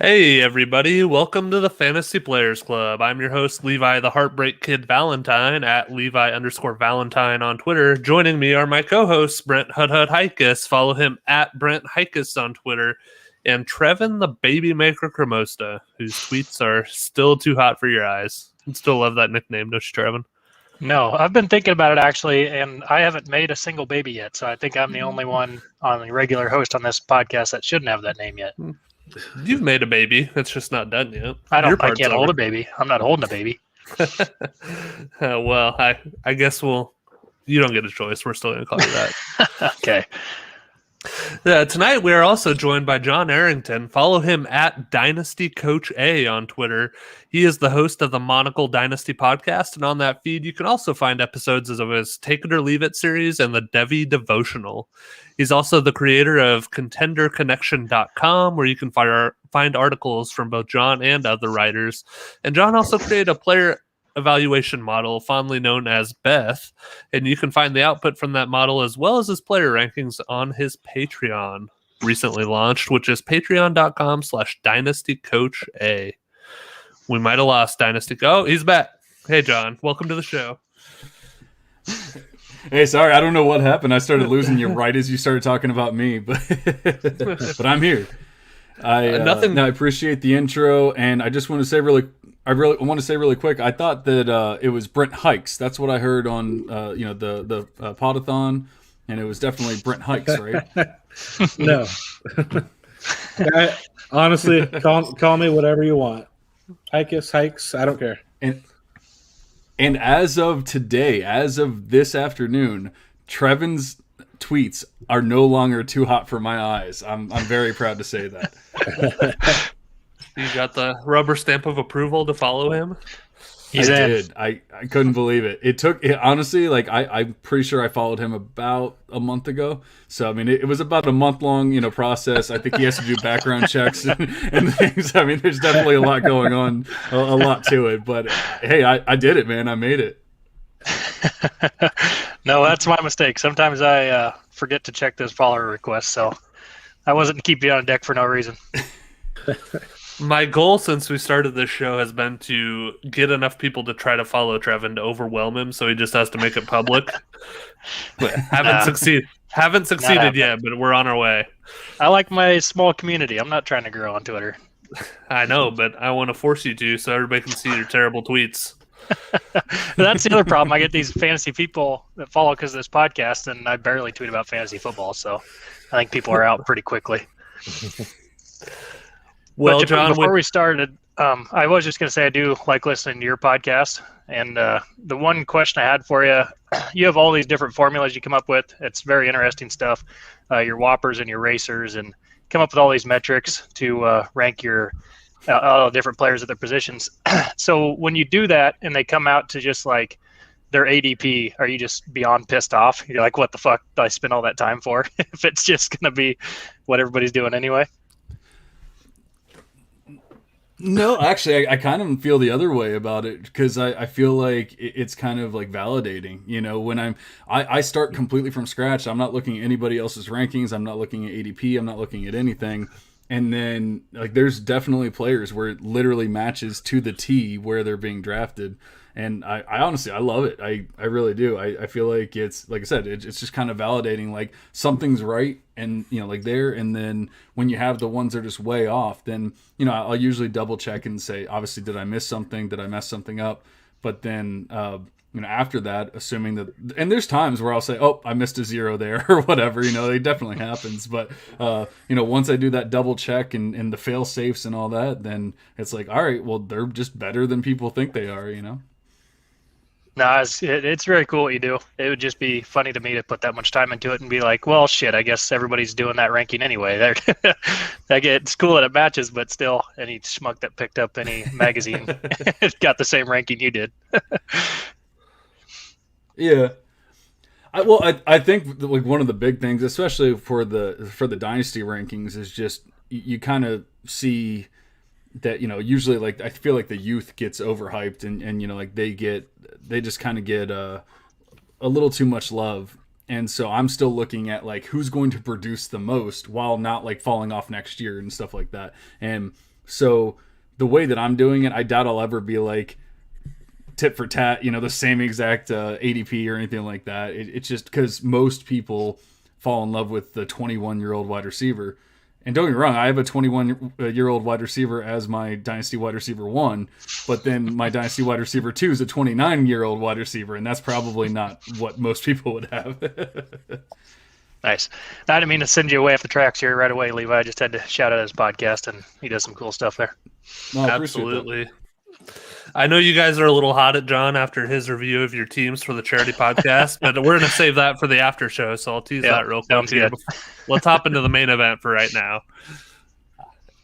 Hey everybody, welcome to the Fantasy Players Club. I'm your host, Levi the Heartbreak Kid Valentine at Levi_Valentine on Twitter. Joining me are my co-hosts, Brent Hud Hikus. Follow him at Brent Hikus on Twitter. And Trevin the Baby Maker Cremosta, whose tweets are still too hot for your eyes. I still love that nickname, don't you, Trevin? No, I've been thinking about it actually, and I haven't made a single baby yet. So I think I'm the only one on the regular host on this podcast that shouldn't have that name yet. You've made a baby. It's just not done yet. I can't hold a baby. I'm not holding a baby. Well, I guess you don't get a choice. We're still going to call you that. Okay. Tonight we are also joined by John Arrington. Follow him at Dynasty Coach A on Twitter. He is the host of the Monocle Dynasty podcast, and on that feed you can also find episodes of his Take It or Leave It series and the Devi Devotional. He's also the creator of ContenderConnection.com, where you can find articles from both John and other writers. And John also created a player evaluation model fondly known as Beth, and you can find the output from that model as well as his player rankings on his Patreon, recently launched, which is patreon.com/dynastycoacha. We might have lost Dynasty. Oh, he's back. Hey John, welcome to the show. Hey, sorry, I don't know what happened. I started losing you right as you started talking about me, but but I'm here. I appreciate the intro, and I just want to say really quick. I thought that it was Brent Hikes. That's what I heard on the podathon, and it was definitely Brent Hikes, right? No, honestly, call me whatever you want. Hikes, I don't care. And as of today, as of this afternoon, Trevin's tweets are no longer too hot for my eyes. I'm very proud to say that. You got the rubber stamp of approval to follow him? I did. I couldn't believe it. Honestly, I'm pretty sure I followed him about a month ago. So, I mean, it was about a month-long, process. I think he has to do background checks and things. I mean, there's definitely a lot going on, a lot to it. But, hey, I did it, man. I made it. No, that's my mistake. Sometimes I forget to check those follower requests, so I wasn't keeping you on deck for no reason. My goal since we started this show has been to get enough people to try to follow Trevin to overwhelm him, so he just has to make it public. But haven't succeeded yet, but we're on our way. I like my small community. I'm not trying to grow on Twitter. I know, but I want to force you to so everybody can see your terrible tweets. That's the other problem. I get these fantasy people that follow because of this podcast, and I barely tweet about fantasy football, so I think people are out pretty quickly. Well, but John, before we started, I was just going to say I do like listening to your podcast. And the one question I had for you, you have all these different formulas you come up with. It's very interesting stuff, your whoppers and your racers, and come up with all these metrics to rank your different players at their positions. So when you do that and they come out to just like their ADP, are you just beyond pissed off? You're like, what the fuck did I spend all that time for if it's just going to be what everybody's doing anyway? No, actually, I kind of feel the other way about it because I feel like it's kind of like validating. When I start completely from scratch, I'm not looking at anybody else's rankings. I'm not looking at ADP. I'm not looking at anything. And then there's definitely players where it literally matches to the T where they're being drafted. And I honestly, I love it. I really do. I feel like it's, like I said, it's just kind of validating, like something's right and, there. And then when you have the ones that are just way off, then, I'll usually double check and say, obviously, did I miss something? Did I mess something up? But then, after that, assuming that, and there's times where I'll say, oh, I missed a zero there or whatever, it definitely happens. But, once I do that double check and the fail safes and all that, then it's like, all right, well, they're just better than people think they are, No, it's very cool what you do. It would just be funny to me to put that much time into it and be like, well, shit, I guess everybody's doing that ranking anyway. It's cool that it matches, but still, any schmuck that picked up any magazine got the same ranking you did. Yeah. I think like one of the big things, especially for the dynasty rankings, is just you kind of see that usually like I feel like the youth gets overhyped and like they just kind of get a little too much love, and so I'm still looking at like who's going to produce the most while not like falling off next year and stuff like that. And So the way that I'm doing it, I doubt I'll ever be like tit for tat, the same exact ADP or anything like that. It's just because most people fall in love with the 21-year-old wide receiver. And don't get me wrong, I have a 21-year-old wide receiver as my Dynasty wide receiver 1, but then my Dynasty wide receiver 2 is a 29-year-old wide receiver, and that's probably not what most people would have. Nice. I didn't mean to send you away off the tracks here right away, Levi. I just had to shout out his podcast, and he does some cool stuff there. No, Absolutely. I know you guys are a little hot at John after his review of your teams for the charity podcast, but we're going to save that for the after show, so I'll tease that real quick here. Let's hop into the main event for right now.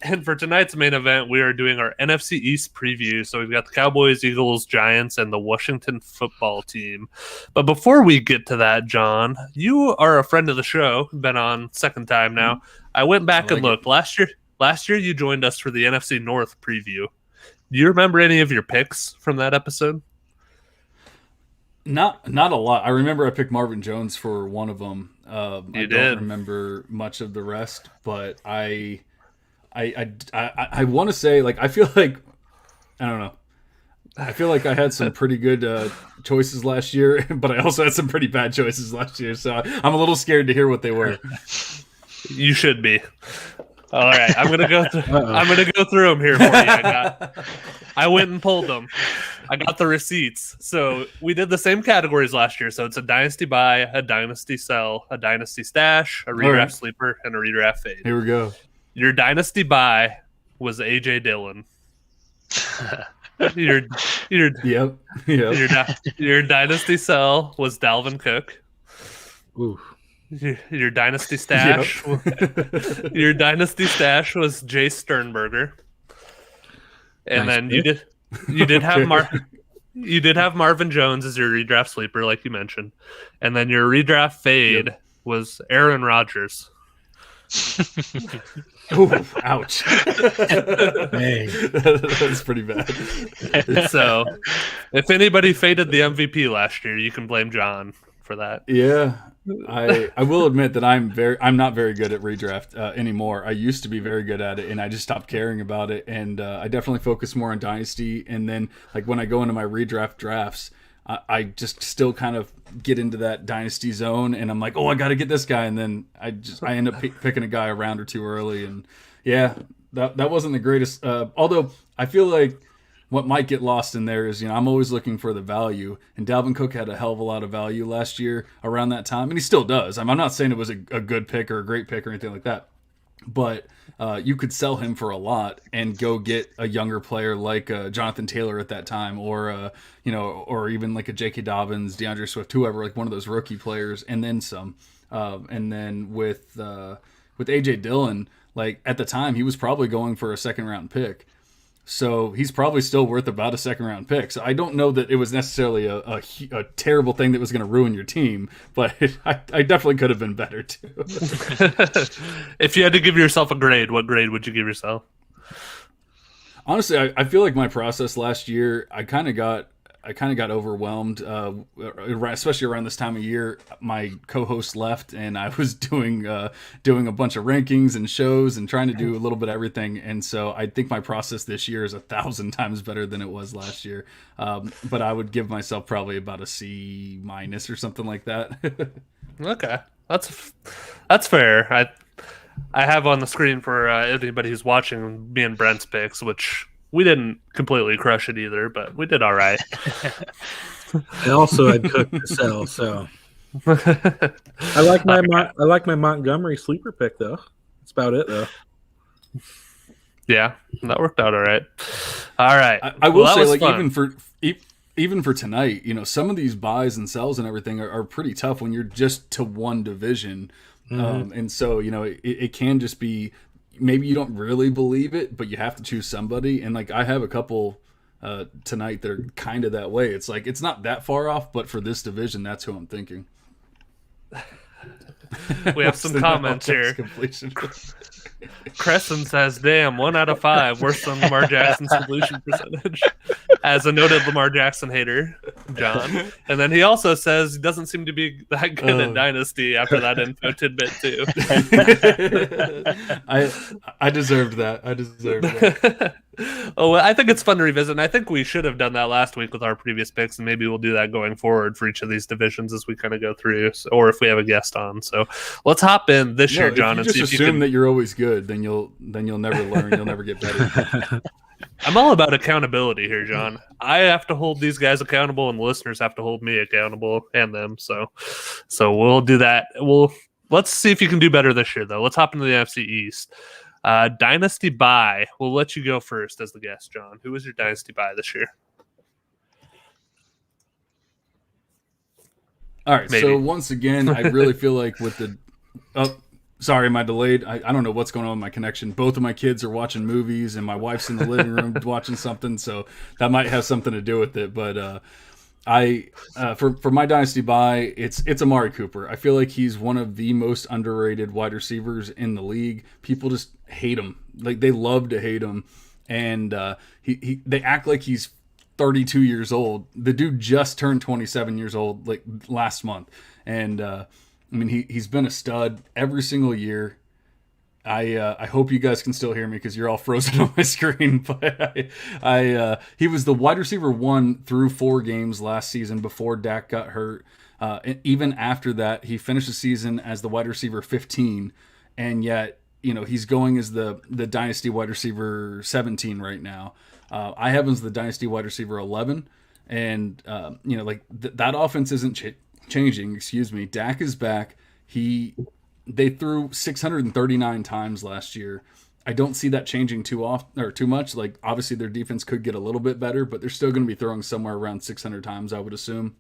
And for tonight's main event, we are doing our NFC East preview. So we've got the Cowboys, Eagles, Giants, and the Washington football team. But before we get to that, John, you are a friend of the show, been on second time now. I went back and looked. Last year you joined us for the NFC North preview. Do you remember any of your picks from that episode? Not a lot. I remember I picked Marvin Jones for one of them. I don't remember much of the rest, but I want to say, like, I feel like, I don't know. I feel like I had some pretty good choices last year, but I also had some pretty bad choices last year. So I'm a little scared to hear what they were. You should be. All right, I'm gonna go through them here for you. I went and pulled them. I got the receipts. So we did the same categories last year. So it's a dynasty buy, a dynasty sell, a dynasty stash, a redraft sleeper, and a redraft fade. Here we go. Your dynasty buy was AJ Dillon. Your dynasty sell was Dalvin Cook. Ooh. Your dynasty stash, your dynasty stash was Jay Sternberger, and then you did have Marvin Jones as your redraft sleeper, like you mentioned, and then your redraft fade was Aaron Rodgers. Ooh, ouch! Dang. That's pretty bad. So, if anybody faded the MVP last year, you can blame John for that. Yeah. I will admit that I'm not very good at redraft anymore. I used to be very good at it, and I just stopped caring about it. And I definitely focus more on dynasty. And then, like, when I go into my redraft drafts, I just still kind of get into that dynasty zone, and I'm like, oh, I got to get this guy, and then I end up picking a guy a round or two early, and yeah, that wasn't the greatest. Although I feel like what might get lost in there is, I'm always looking for the value, and Dalvin Cook had a hell of a lot of value last year around that time, and he still does. I'm not saying it was a good pick or a great pick or anything like that, but you could sell him for a lot and go get a younger player like Jonathan Taylor at that time, or or even like a J.K. Dobbins, DeAndre Swift, whoever, like one of those rookie players, and then some. And then with A.J. Dillon, like at the time, he was probably going for a second-round pick. So he's probably still worth about a second-round pick. So I don't know that it was necessarily a terrible thing that was going to ruin your team, but I definitely could have been better too. If you had to give yourself a grade, what grade would you give yourself? Honestly, I feel like my process last year, I kind of got overwhelmed, especially around this time of year. My co-host left, and I was doing a bunch of rankings and shows and trying to do a little bit of everything. And so I think my process this year is 1,000 times better than it was last year. But I would give myself probably about a C- or something like that. Okay, that's fair. I have on the screen for anybody who's watching me and Brent's picks, which we didn't completely crush it either, but we did all right. I also had Cook to sell, so I like my Montgomery sleeper pick though. That's about it though. Yeah, that worked out all right. All right, I will say, like, even for tonight, some of these buys and sells and everything are pretty tough when you're just to one division, and so it can just be. Maybe you don't really believe it, but you have to choose somebody. And like I have a couple tonight that are kind of that way. It's like it's not that far off, but for this division, that's who I'm thinking. We have some comments here. Crescent says, "Damn, 1 out of 5, worse than Lamar Jackson's completion percentage." As a noted Lamar Jackson hater, John. And then he also says he doesn't seem to be that good at Dynasty after that info tidbit too. I deserved that. Oh, well, I think it's fun to revisit, and I think we should have done that last week with our previous picks, and maybe we'll do that going forward for each of these divisions as we kind of go through, or if we have a guest on. So let's hop in this year, John, and see if if you assume that you're always good, then you'll never learn. You'll never get better. I'm all about accountability here, John. I have to hold these guys accountable, and the listeners have to hold me accountable, and them. So we'll do that. Let's see if you can do better this year, though. Let's hop into the NFC East. Dynasty buy. We'll let you go first as the guest, John. Who was your dynasty buy this year? All right. Maybe. So once again, I really feel like with the sorry, my delayed. I don't know what's going on with my connection. Both of my kids are watching movies, and my wife's in the living room watching something, so that might have something to do with it. But for my dynasty buy, it's Amari Cooper. I feel like he's one of the most underrated wide receivers in the league. People just hate him. Like, they love to hate him, and they act like he's 32 years old. The dude just turned 27 years old like last month, and I mean, he's been a stud every single year. I hope you guys can still hear me because you're all frozen on my screen. But he was the wide receiver 1 through 4 games last season before Dak got hurt. And even after that, he finished the season as the wide receiver 15, and yet he's going as the dynasty wide receiver 17 right now. I have him as the dynasty wide receiver 11, and that offense isn't changing. Excuse me. Dak is back. They threw 639 times last year. I don't see that changing too much. Like, obviously their defense could get a little bit better, but they're still going to be throwing somewhere around 600 times, I would assume.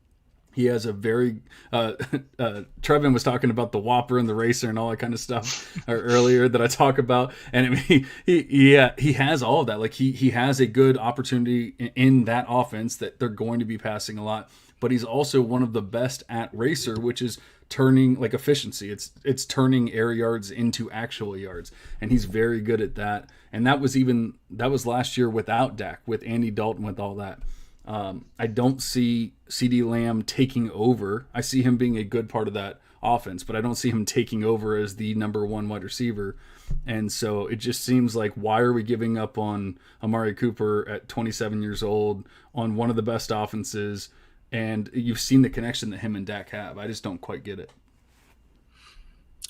He has a very Trevin was talking about the Whopper and the Racer and all that kind of stuff earlier that I talk about, and I mean, he has all of that. Like, he has a good opportunity in that offense that they're going to be passing a lot, but he's also one of the best at Racer, which is turning, like, efficiency. It's turning air yards into actual yards, and he's very good at that. And that was last year without Dak, with Andy Dalton, with all that. I don't see CeeDee Lamb taking over. I see him being a good part of that offense, but I don't see him taking over as the number 1 wide receiver. And so it just seems like, why are we giving up on Amari Cooper at 27 years old on one of the best offenses? And you've seen the connection that him and Dak have. I just don't quite get it.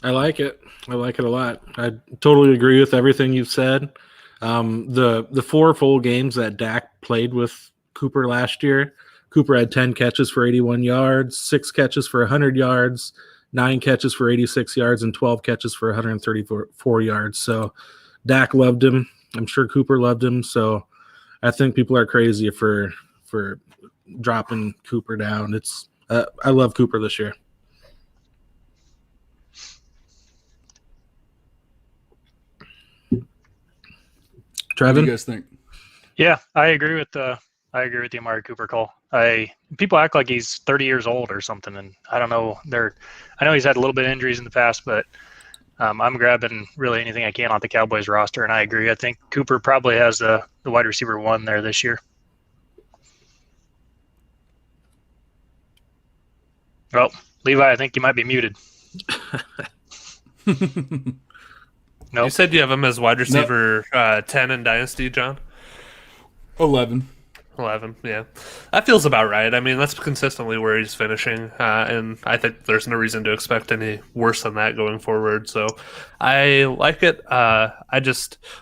I like it. I like it a lot. I totally agree with everything you've said. The 4 full games that Dak played with Cooper last year, Cooper had 10 catches for 81 yards, 6 catches for 100 yards, 9 catches for 86 yards, and 12 catches for 134 yards. So Dak loved him. I'm sure Cooper loved him. So I think people are crazy for dropping Cooper down. I love Cooper this year. Trevin? What do you guys think? Yeah, I agree with the Amari Cooper call. People act like he's 30 years old or something, and I don't know. I know he's had a little bit of injuries in the past, but I'm grabbing really anything I can off the Cowboys roster, and I agree. I think Cooper probably has the wide receiver 1 there this year. Well, Levi, I think you might be muted. Nope. You said you have him as wide receiver 10 in Dynasty, John? 11. 11, yeah. That feels about right. I mean, that's consistently where he's finishing, and I think there's no reason to expect any worse than that going forward. So I like it.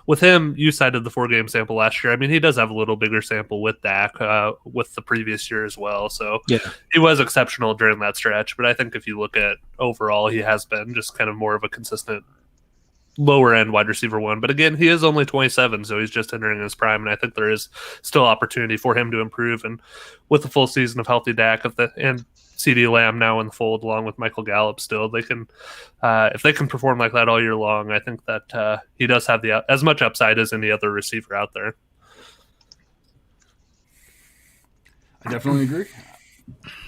With him, you cited the 4-game sample last year. I mean, he does have a little bigger sample with Dak, with the previous year as well. So yeah, he was exceptional during that stretch. But I think if you look at overall, he has been just kind of more of a consistent lower end wide receiver 1, but again, he is only 27, so he's just entering his prime, and I think there is still opportunity for him to improve. And with the full season of healthy Dak and CeeDee Lamb now in the fold, along with Michael Gallup, still they can, if they can perform like that all year long, I think that he does have as much upside as any other receiver out there. I definitely agree.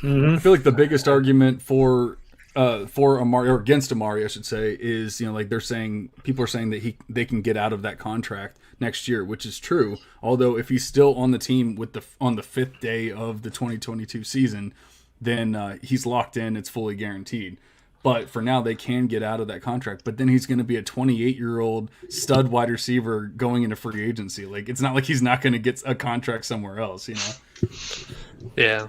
Mm-hmm. I feel like the biggest argument for for Amari, or against Amari, I should say, is, like people are saying that they can get out of that contract next year, which is true. Although if he's still on the team on the 5th day of the 2022 season, then he's locked in. It's fully guaranteed. But for now, they can get out of that contract. But then he's going to be a 28-year-old stud wide receiver going into free agency. Like, it's not like he's not going to get a contract somewhere else, Yeah.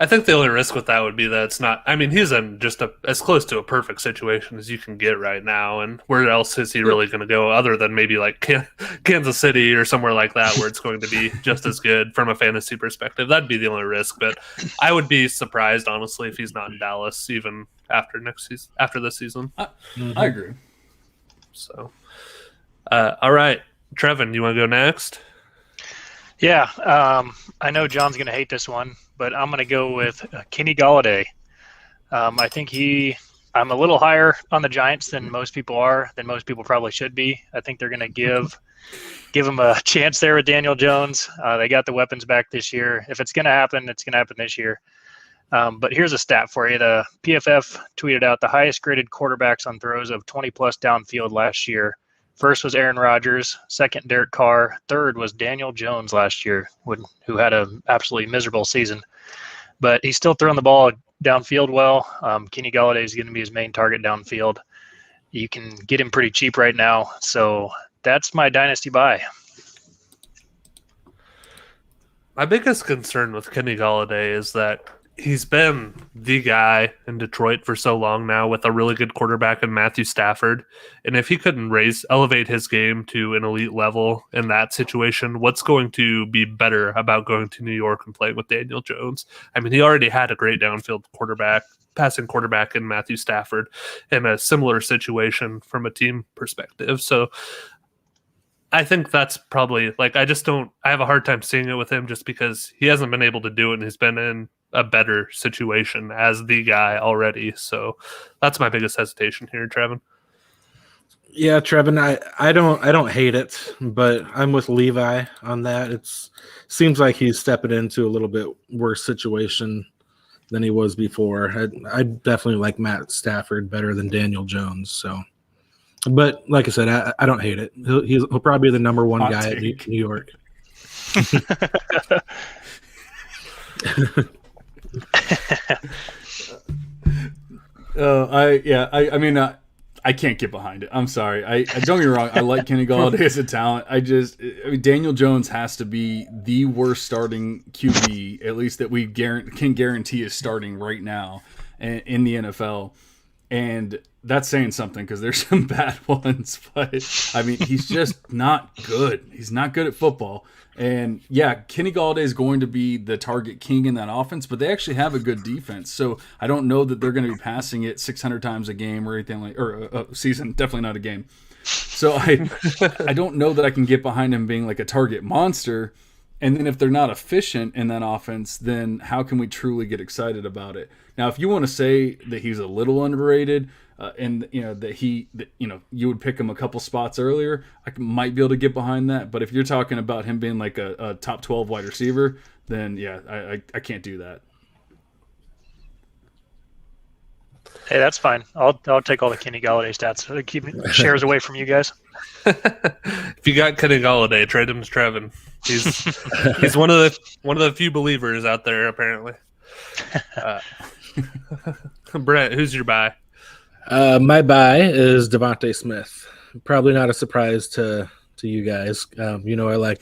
I think the only risk with that would be that it's not. I mean, he's in just as close to a perfect situation as you can get right now. And where else is he really going to go other than maybe like Kansas City or somewhere like that, where it's going to be just as good from a fantasy perspective? That'd be the only risk. But I would be surprised, honestly, if he's not in Dallas even after this season. I agree. So, all right, Trevin, you want to go next? Yeah, I know John's going to hate this one, but I'm going to go with Kenny Golladay. I think I'm a little higher on the Giants than most people probably should be. I think they're going to give him a chance there with Daniel Jones. They got the weapons back this year. If it's going to happen, it's going to happen this year. But here's a stat for you. The PFF tweeted out the highest graded quarterbacks on throws of 20-plus downfield last year. First was Aaron Rodgers, second Derek Carr, third was Daniel Jones last year, who had an absolutely miserable season. But he's still throwing the ball downfield well. Kenny Golladay is going to be his main target downfield. You can get him pretty cheap right now. So that's my dynasty buy. My biggest concern with Kenny Golladay is that he's been the guy in Detroit for so long now with a really good quarterback in Matthew Stafford. And if he couldn't elevate his game to an elite level in that situation, what's going to be better about going to New York and playing with Daniel Jones? I mean, he already had a great downfield passing quarterback in Matthew Stafford in a similar situation from a team perspective. So I think that's probably I have a hard time seeing it with him just because he hasn't been able to do it and he's been in a better situation as the guy already. So that's my biggest hesitation here, Trevin. Yeah, Trevin, I don't hate it, but I'm with Levi on that. Seems like he's stepping into a little bit worse situation than he was before. I definitely like Matt Stafford better than Daniel Jones. So, but like I said, I don't hate it. He'll probably be the number one guy at New York. I mean, I can't get behind it. I'm sorry. I don't get me wrong. I like Kenny Golladay as a talent. Daniel Jones has to be the worst starting QB, at least that we can guarantee is starting right now in the NFL. And that's saying something because there's some bad ones. But, I mean, he's just not good. He's not good at football. And, yeah, Kenny Golladay is going to be the target king in that offense, but they actually have a good defense. So I don't know that they're going to be passing it 600 times a game or anything or a season. Definitely not a game. So I don't know that I can get behind him being like a target monster. And then if they're not efficient in that offense, then how can we truly get excited about it? Now, if you want to say that he's a little underrated, and you would pick him a couple spots earlier, I might be able to get behind that. But if you're talking about him being like a top 12 wide receiver, then yeah, I can't do that. Hey, that's fine. I'll take all the Kenny Golladay stats. Keep shares away from you guys. If you got Kenny Golladay, trade him to Trevin. He's one of the few believers out there, apparently. Brett, who's your buy? My buy is Devontae Smith. Probably not a surprise to you guys. I like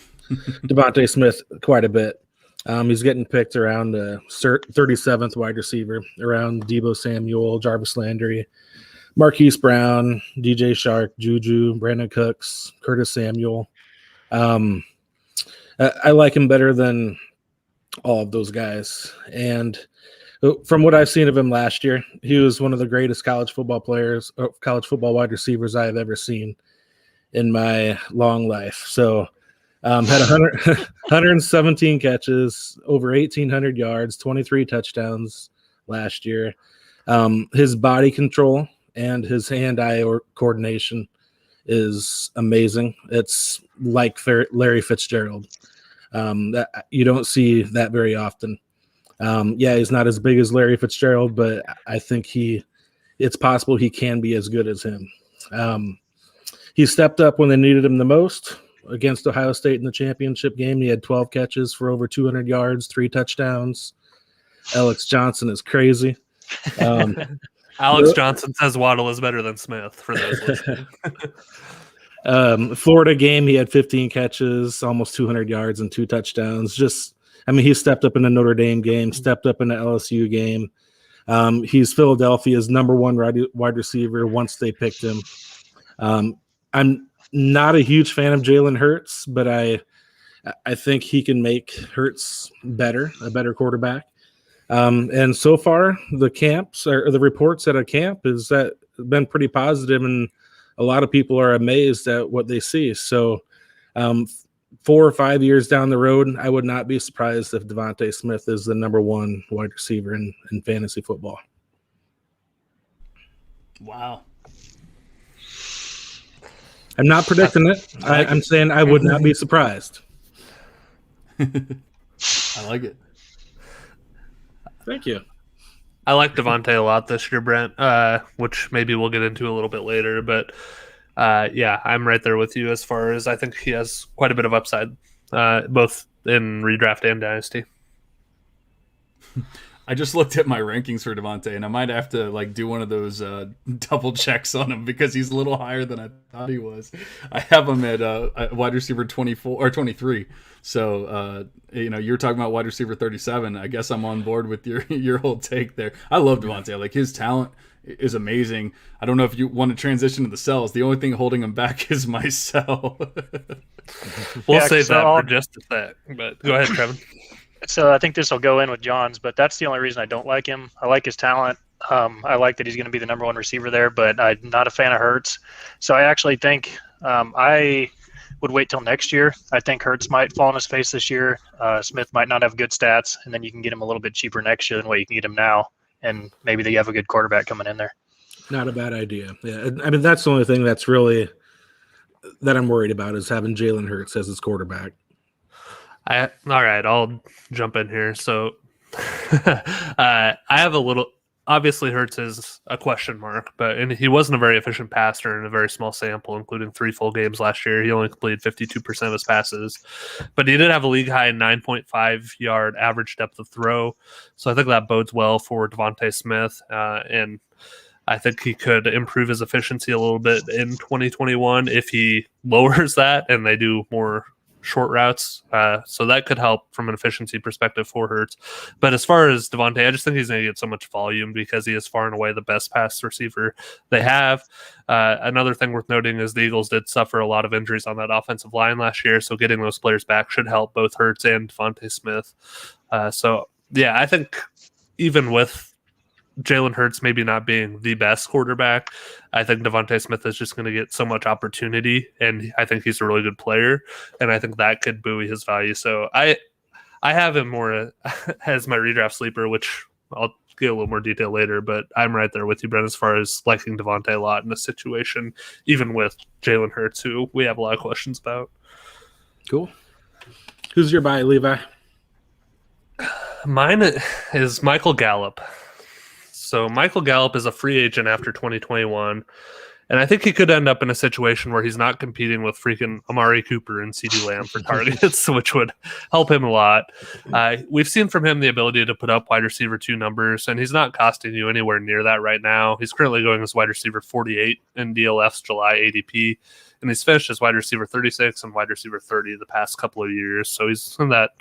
Devontae Smith quite a bit. He's getting picked around the 37th wide receiver, around Deebo Samuel, Jarvis Landry, Marquise Brown, DJ Shark, Juju, Brandon Cooks, Curtis Samuel. I like him better than all of those guys. And from what I've seen of him last year, he was one of the greatest college football wide receivers I have ever seen in my long life. So had 117 catches, over 1,800 yards, 23 touchdowns last year. His body control and his hand-eye coordination is amazing. It's like Larry Fitzgerald. That you don't see that very often. He's not as big as Larry Fitzgerald, but I think he it's possible he can be as good as him. He stepped up when they needed him the most. Against Ohio State in the championship game, he had 12 catches for over 200 yards, 3 touchdowns. Alex Johnson is crazy. Alex Johnson says Waddle is better than Smith, for those listening. Florida game, he had 15 catches, almost 200 yards, and 2 touchdowns. He stepped up in the Notre Dame game, stepped up in the LSU game. He's Philadelphia's number 1 wide receiver once they picked him. I'm not a huge fan of Jalen Hurts, but I think he can make Hurts a better quarterback. And so far, the reports at a camp is that been pretty positive, and a lot of people are amazed at what they see. So 4 or 5 years down the road, I would not be surprised if Devontae Smith is the number 1 wide receiver in fantasy football. Wow. I'm not predicting it. I'm saying I would not be surprised. I like it. Thank you. I like Devontae a lot this year, Brent, which maybe we'll get into a little bit later. But, yeah, I'm right there with you as far as I think he has quite a bit of upside, both in redraft and dynasty. I just looked at my rankings for Devontae, and I might have to do one of those double checks on him because he's a little higher than I thought he was. I have him at wide receiver 24 or 23. So you're talking about wide receiver 37. I guess I'm on board with your whole take there. I love Devontae. His talent is amazing. I don't know if you want to transition to the cells. The only thing holding him back is my cell. We'll save that for just a sec. But go ahead, Trevin. So I think this will go in with John's, but that's the only reason I don't like him. I like his talent. I like that he's going to be the number 1 receiver there, but I'm not a fan of Hurts. So I actually think I would wait till next year. I think Hurts might fall on his face this year. Smith might not have good stats, and then you can get him a little bit cheaper next year than what you can get him now, and maybe they have a good quarterback coming in there. Not a bad idea. Yeah, that's the only thing that's really that I'm worried about is having Jalen Hurts as his quarterback. All right, I'll jump in here. So I have a little – obviously Hurts is a question mark, and he wasn't a very efficient passer in a very small sample, including 3 full games last year. He only completed 52% of his passes. But he did have a league-high 9.5-yard average depth of throw. So I think that bodes well for Devontae Smith. And I think he could improve his efficiency a little bit in 2021 if he lowers that and they do more – short routes, so that could help from an efficiency perspective for Hurts. But as far as Devontae, I just think he's going to get so much volume because he is far and away the best pass receiver they have. Another thing worth noting is the Eagles did suffer a lot of injuries on that offensive line last year, so getting those players back should help both Hurts and Devontae Smith. So yeah, I think even with Jalen Hurts maybe not being the best quarterback, I think Devontae Smith is just going to get so much opportunity, and I think he's a really good player, and I think that could buoy his value. So I have him more as my redraft sleeper, which I'll get a little more detail later, but I'm right there with you, Brent, as far as liking Devontae a lot in this situation, even with Jalen Hurts, who we have a lot of questions about. Cool. Who's your buy, Levi? Mine is Michael Gallup. So Michael Gallup is a free agent after 2021, and I think he could end up in a situation where he's not competing with freaking Amari Cooper and CeeDee Lamb for targets, which would help him a lot. We've seen from him the ability to put up wide receiver 2 numbers, and he's not costing you anywhere near that right now. He's currently going as wide receiver 48 in DLF's July ADP, and he's finished as wide receiver 36 and wide receiver 30 the past couple of years. So he's in that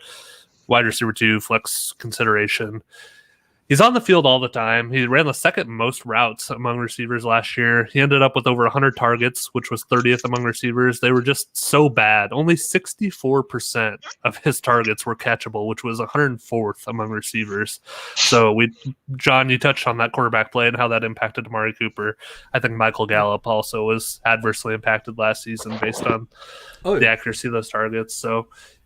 wide receiver 2 flex consideration. He's on the field all the time. He ran the second most routes among receivers last year. He ended up with over 100 targets, which was 30th among receivers. They were just so bad. Only 64% of his targets were catchable, which was 104th among receivers. So John, you touched on that quarterback play and how that impacted Amari Cooper. I think Michael Gallup also was adversely impacted last season based on the accuracy of those targets.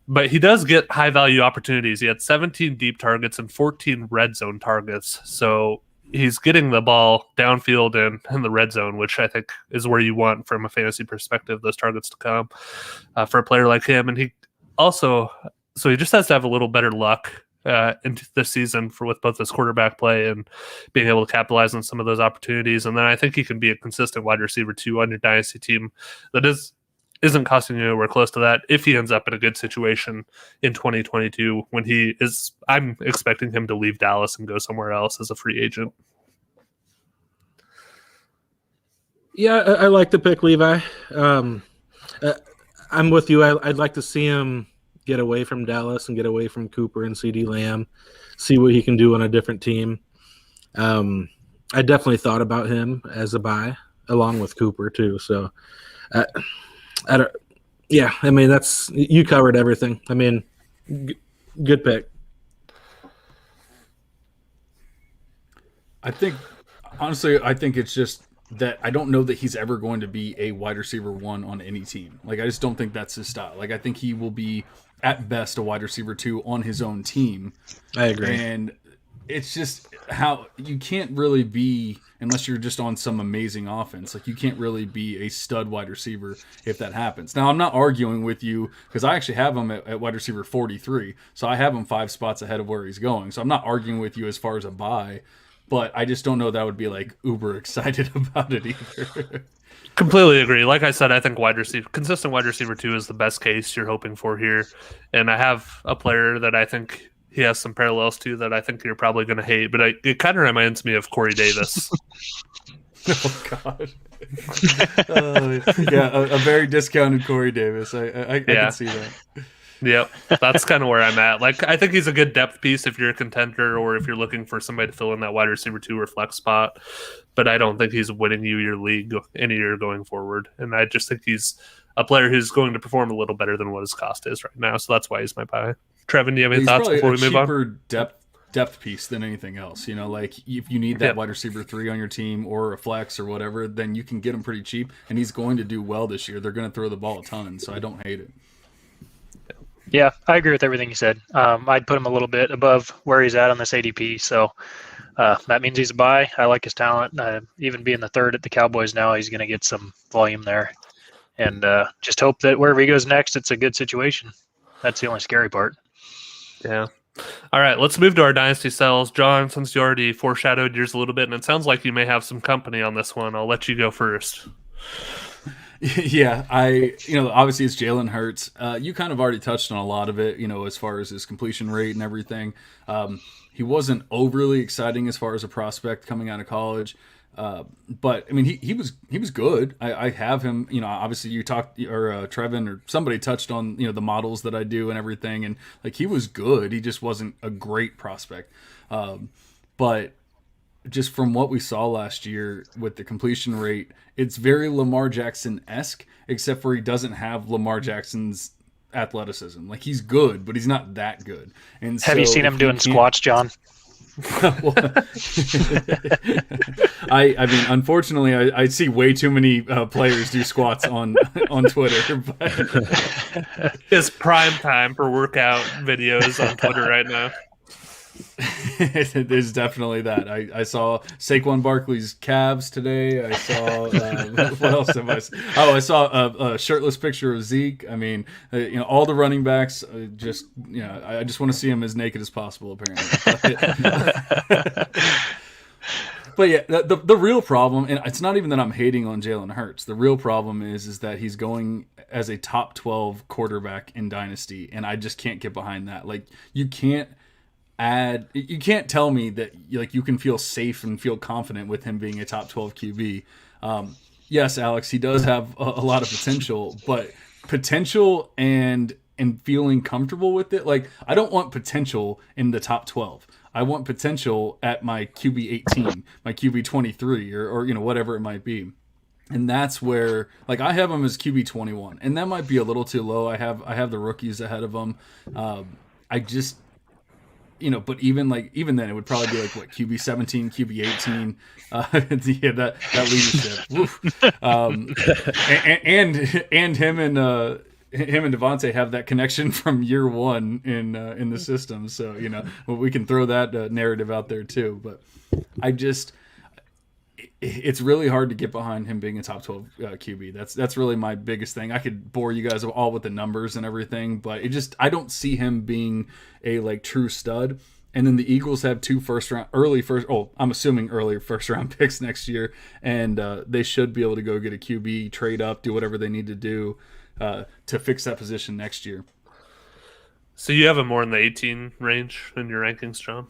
But he does get high-value opportunities. He had 17 deep targets and 14 red zone targets. So he's getting the ball downfield and in the red zone, which I think is where you want from a fantasy perspective, those targets to come for a player like him. And he also – so he just has to have a little better luck into this season with both his quarterback play and being able to capitalize on some of those opportunities. And then I think he can be a consistent wide receiver 2 on your dynasty team that isn't costing you anywhere close to that if he ends up in a good situation in 2022 when I'm expecting him to leave Dallas and go somewhere else as a free agent. Yeah, I like the pick, Levi. I'm with you. I'd like to see him get away from Dallas and get away from Cooper and CeeDee Lamb, see what he can do on a different team. I definitely thought about him as a buy along with Cooper too. So, you covered everything. I mean, good pick. I think it's just that I don't know that he's ever going to be a wide receiver 1 on any team. Like, I just don't think that's his style. Like, I think he will be at best a wide receiver 2 on his own team. I agree. And it's just how you can't really be, unless you're just on some amazing offense, like you can't really be a stud wide receiver if that happens. Now, I'm not arguing with you because I actually have him at wide receiver 43. So I have him 5 spots ahead of where he's going. So I'm not arguing with you as far as a buy, but I just don't know that I would be like uber excited about it either. Completely agree. Like I said, I think consistent wide receiver 2 is the best case you're hoping for here. And I have a player that I think he has some parallels to that I think you're probably going to hate, but it kind of reminds me of Corey Davis. Oh, God. A very discounted Corey Davis. I can see that. Yep, that's kind of where I'm at. Like, I think he's a good depth piece if you're a contender or if you're looking for somebody to fill in that wide receiver 2 or flex spot. But I don't think he's winning you your league any year going forward. And I just think he's a player who's going to perform a little better than what his cost is right now. So that's why he's my buy. Trevin, do you have any thoughts before we move on? He's cheaper depth piece than anything else. You know, like if you need that wide receiver 3 on your team or a flex or whatever, then you can get him pretty cheap. And he's going to do well this year. They're going to throw the ball a ton. So I don't hate it. Yeah, I agree with everything you said. I'd put him a little bit above where he's at on this ADP, so that means he's a buy. I like his talent. Even being the 3rd at the Cowboys now, he's going to get some volume there. And just hope that wherever he goes next, it's a good situation. That's the only scary part. Yeah. All right, let's move to our dynasty sells. John, since you already foreshadowed yours a little bit, and it sounds like you may have some company on this one, I'll let you go first. Yeah, obviously it's Jalen Hurts. You kind of already touched on a lot of it, as far as his completion rate and everything. He wasn't overly exciting as far as a prospect coming out of college. But I mean, he was good. I have him, obviously you talked, or Trevin or somebody touched on, the models that I do and everything. And like, he was good. He just wasn't a great prospect. But just from what we saw last year with the completion rate, it's very Lamar Jackson-esque, except for he doesn't have Lamar Jackson's athleticism. Like, he's good, but he's not that good. And have you seen him doing squats, John? I mean, unfortunately, I see way too many players do squats on Twitter. But it's prime time for workout videos on Twitter right now. There's definitely that. I saw Saquon Barkley's calves today. I saw what else have I seen? I saw a shirtless picture of Zeke. I mean, all the running backs. I just want to see him as naked as possible. Apparently, but yeah, the real problem, and it's not even that I'm hating on Jalen Hurts. The real problem is that he's going as a top 12 quarterback in Dynasty, and I just can't get behind that. Like, you can't tell me that you can feel safe and feel confident with him being a top 12 QB. Yes, Alex, he does have a lot of potential, but potential and feeling comfortable with it. Like, I don't want potential in the top 12. I want potential at my QB 18, my QB 23, or whatever it might be. And that's where, like, I have him as QB 21, and that might be a little too low. I have the rookies ahead of him. I just, but even then, it would probably be like, what, QB 17, QB 18, yeah, that leadership. And him and Devontae have that connection from year one in the system. So we can throw that narrative out there too. But it's really hard to get behind him being a top 12 QB. That's really my biggest thing. I could bore you guys all with the numbers and everything, but I don't see him being a like true stud. And then the Eagles have 2 I'm assuming early first round picks next year, and they should be able to go get a QB, trade up, do whatever they need to do to fix that position next year. So you have him more in the 18 range in your rankings, John,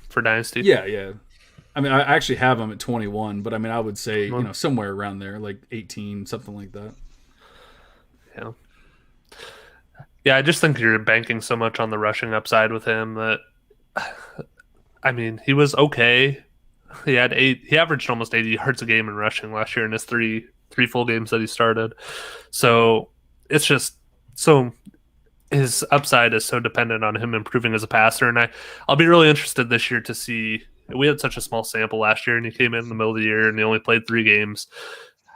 for Dynasty? Yeah. I mean, I actually have him at 21, but I mean, I would say, somewhere around there, like 18, something like that. Yeah. Yeah, I just think you're banking so much on the rushing upside with him that, I mean, he was okay. He averaged almost 80 yards a game in rushing last year in his three full games that he started. So it's just his upside is so dependent on him improving as a passer. And I'll be really interested this year to see. We had such a small sample last year, and he came in the middle of the year, and he only played 3 games.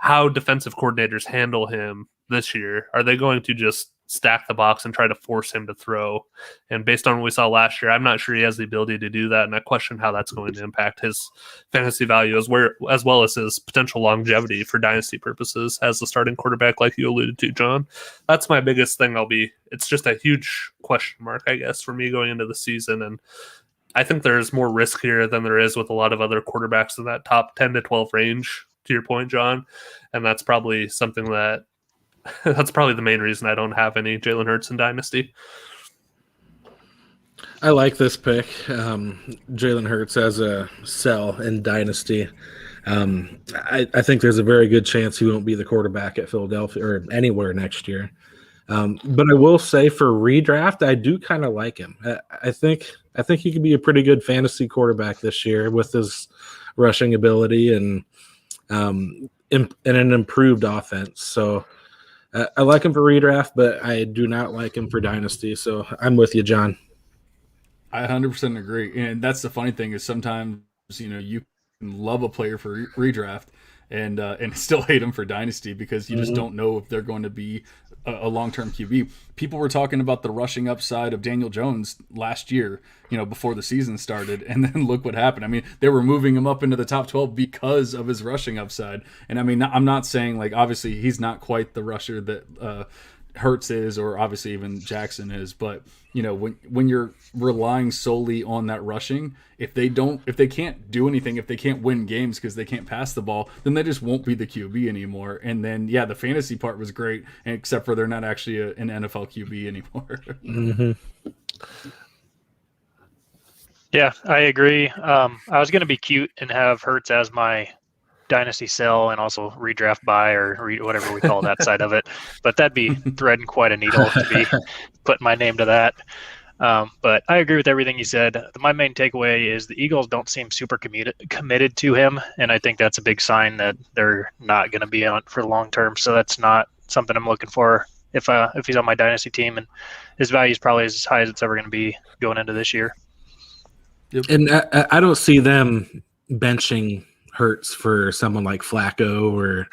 How defensive coordinators handle him this year? Are they going to just stack the box and try to force him to throw? And based on what we saw last year, I'm not sure he has the ability to do that, and I question how that's going to impact his fantasy value as well as his potential longevity for dynasty purposes as the starting quarterback, like you alluded to, John. That's my biggest thing. It's just a huge question mark, I guess, for me going into the season, and I think there's more risk here than there is with a lot of other quarterbacks in that top 10 to 12 range, to your point, John. And that's probably something that's probably the main reason I don't have any Jalen Hurts in Dynasty. I like this pick. Jalen Hurts as a sell in Dynasty. I think there's a very good chance he won't be the quarterback at Philadelphia or anywhere next year. But I will say for redraft, I do kind of like him. I think he could be a pretty good fantasy quarterback this year with his rushing ability and an improved offense. So I like him for redraft, but I do not like him for dynasty. So I'm with you, John. I 100% agree. And that's the funny thing is sometimes, you can love a player for redraft and still hate them for dynasty because you just don't know if they're going to be a long-term QB. People were talking about the rushing upside of Daniel Jones last year, before the season started, and then look what happened. I mean, they were moving him up into the top 12 because of his rushing upside. And I mean, I'm not saying like obviously he's not quite the rusher that Hurts is, or obviously even Jackson is, but when you're relying solely on that rushing, if they can't do anything, if they can't win games because they can't pass the ball, then they just won't be the QB anymore. And then the fantasy part was great, except for they're not actually an NFL QB anymore. Mm-hmm. Yeah, I agree. I was going to be cute and have Hurts as my dynasty sell and also redraft buy or whatever we call that side of it, but that'd be threading quite a needle to be putting my name to that. But I agree with everything you said. My main takeaway is the Eagles don't seem super committed to him, and I think that's a big sign that they're not going to be on for the long term. So that's not something I'm looking for if he's on my dynasty team, and his value is probably as high as it's ever going to be going into this year. Yep. And I don't see them benching Hurts for someone like Flacco or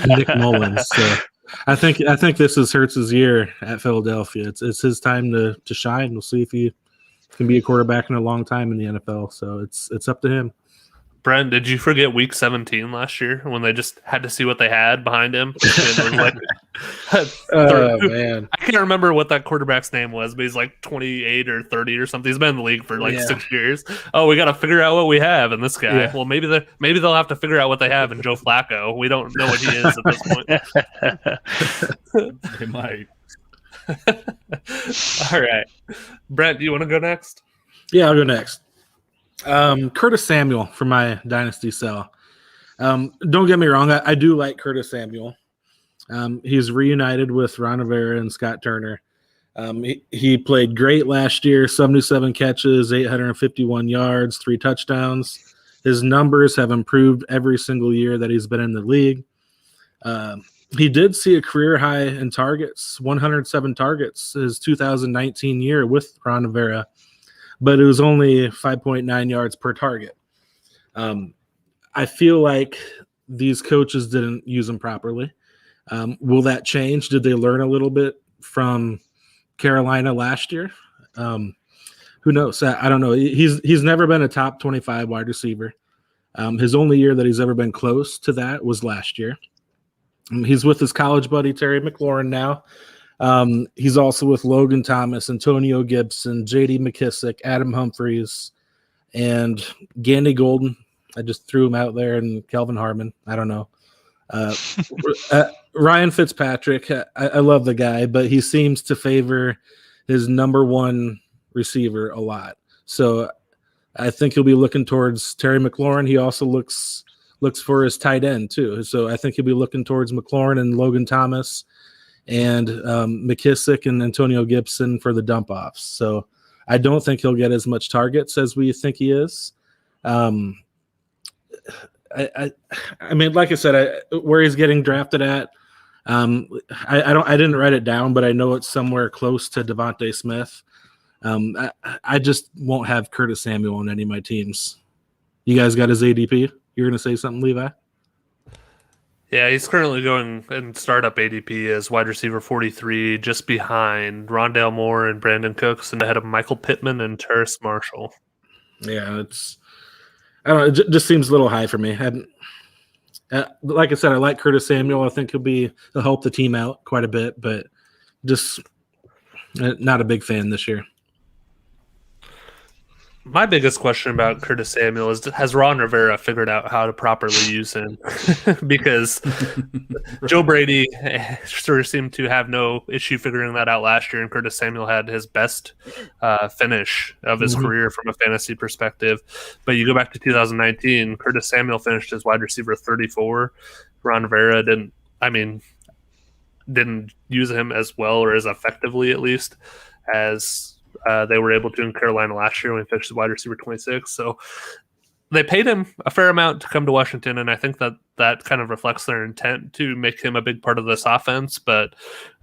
Nick Mullins. So I think this is Hurts' year at Philadelphia. It's his time to shine. We'll see if he can be a quarterback in a long time in the NFL. So it's up to him. Brent, did you forget week 17 last year when they just had to see what they had behind him? Man. I can't remember what that quarterback's name was, but he's like 28 or 30 or something. He's been in the league for 6 years. Oh, we got to figure out what we have in this guy. Yeah. Well, maybe they'll have to figure out what they have in Joe Flacco. We don't know what he is at this point. They might. All right. Brent, do you want to go next? Yeah, I'll go next. Curtis Samuel for my dynasty sell. Don't get me wrong, I do like Curtis Samuel. He's reunited with Ron Rivera and Scott Turner. He played great last year, 77 catches, 851 yards, 3 touchdowns. His numbers have improved every single year that he's been in the league. He did see a career high in targets, 107 targets his 2019 year with Ron Rivera, but it was only 5.9 yards per target. I feel like these coaches didn't use him properly. Will that change? Did they learn a little bit from Carolina last year? Who knows? I don't know. He's never been a top 25 wide receiver. His only year that he's ever been close to that was last year. He's with his college buddy Terry McLaurin now. He's also with Logan Thomas, Antonio Gibson, J.D. McKissick, Adam Humphries, and Gandy Golden. I just threw him out there, and Kelvin Harmon. I don't know. Ryan Fitzpatrick. I love the guy, but he seems to favor his number one receiver a lot. So I think he'll be looking towards Terry McLaurin. He also looks for his tight end too. So I think he'll be looking towards McLaurin and Logan Thomas and McKissick and Antonio Gibson for the dump offs. So I don't think he'll get as much targets as we think he is. I mean, like I said, where he's getting drafted at, I didn't write it down, but I know it's somewhere close to Devontae Smith. I just won't have Curtis Samuel on any of my teams. You guys got his ADP? You're going to say something, Levi? Yeah, he's currently going in startup ADP as wide receiver 43, just behind Rondale Moore and Brandon Cooks, and ahead of Michael Pittman and Terrace Marshall. Yeah, I don't know. It just seems a little high for me. Like I said, I like Curtis Samuel. I think he'll help the team out quite a bit, but just not a big fan this year. My biggest question about Curtis Samuel is, has Ron Rivera figured out how to properly use him? Because Joe Brady sort of seemed to have no issue figuring that out last year, and Curtis Samuel had his best finish of his career from a fantasy perspective. But you go back to 2019, Curtis Samuel finished as wide receiver 34. Ron Rivera didn't use him as well, or as effectively at least, as they were able to in Carolina last year when he finished as wide receiver 26. So they paid him a fair amount to come to Washington, and I think that kind of reflects their intent to make him a big part of this offense. But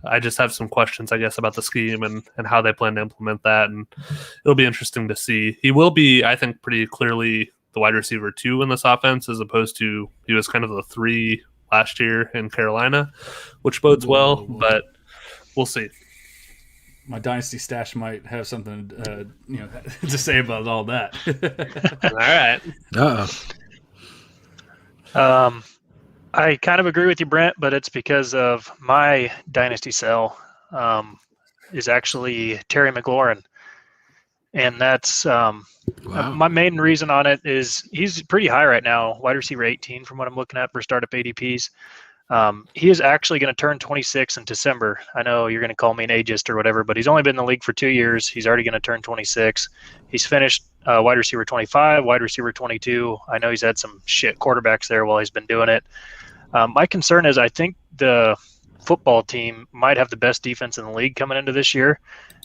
I just have some questions, I guess, about the scheme and how they plan to implement that, and it'll be interesting to see. He will be, I think, pretty clearly the wide receiver 2 in this offense, as opposed to he was kind of the 3 last year in Carolina, which bodes well, but we'll see. My dynasty stash might have something, to say about all that. All right. I kind of agree with you, Brent, but it's because of my dynasty sell is actually Terry McLaurin. And that's my main reason on it is he's pretty high right now, wide receiver 18 from what I'm looking at for startup ADPs. He is actually going to turn 26 in December. I know you're going to call me an ageist or whatever, but he's only been in the league for 2 years. He's already going to turn 26. He's finished wide receiver 25, wide receiver 22. I know he's had some shit quarterbacks there while he's been doing it. My concern is I think the football team might have the best defense in the league coming into this year,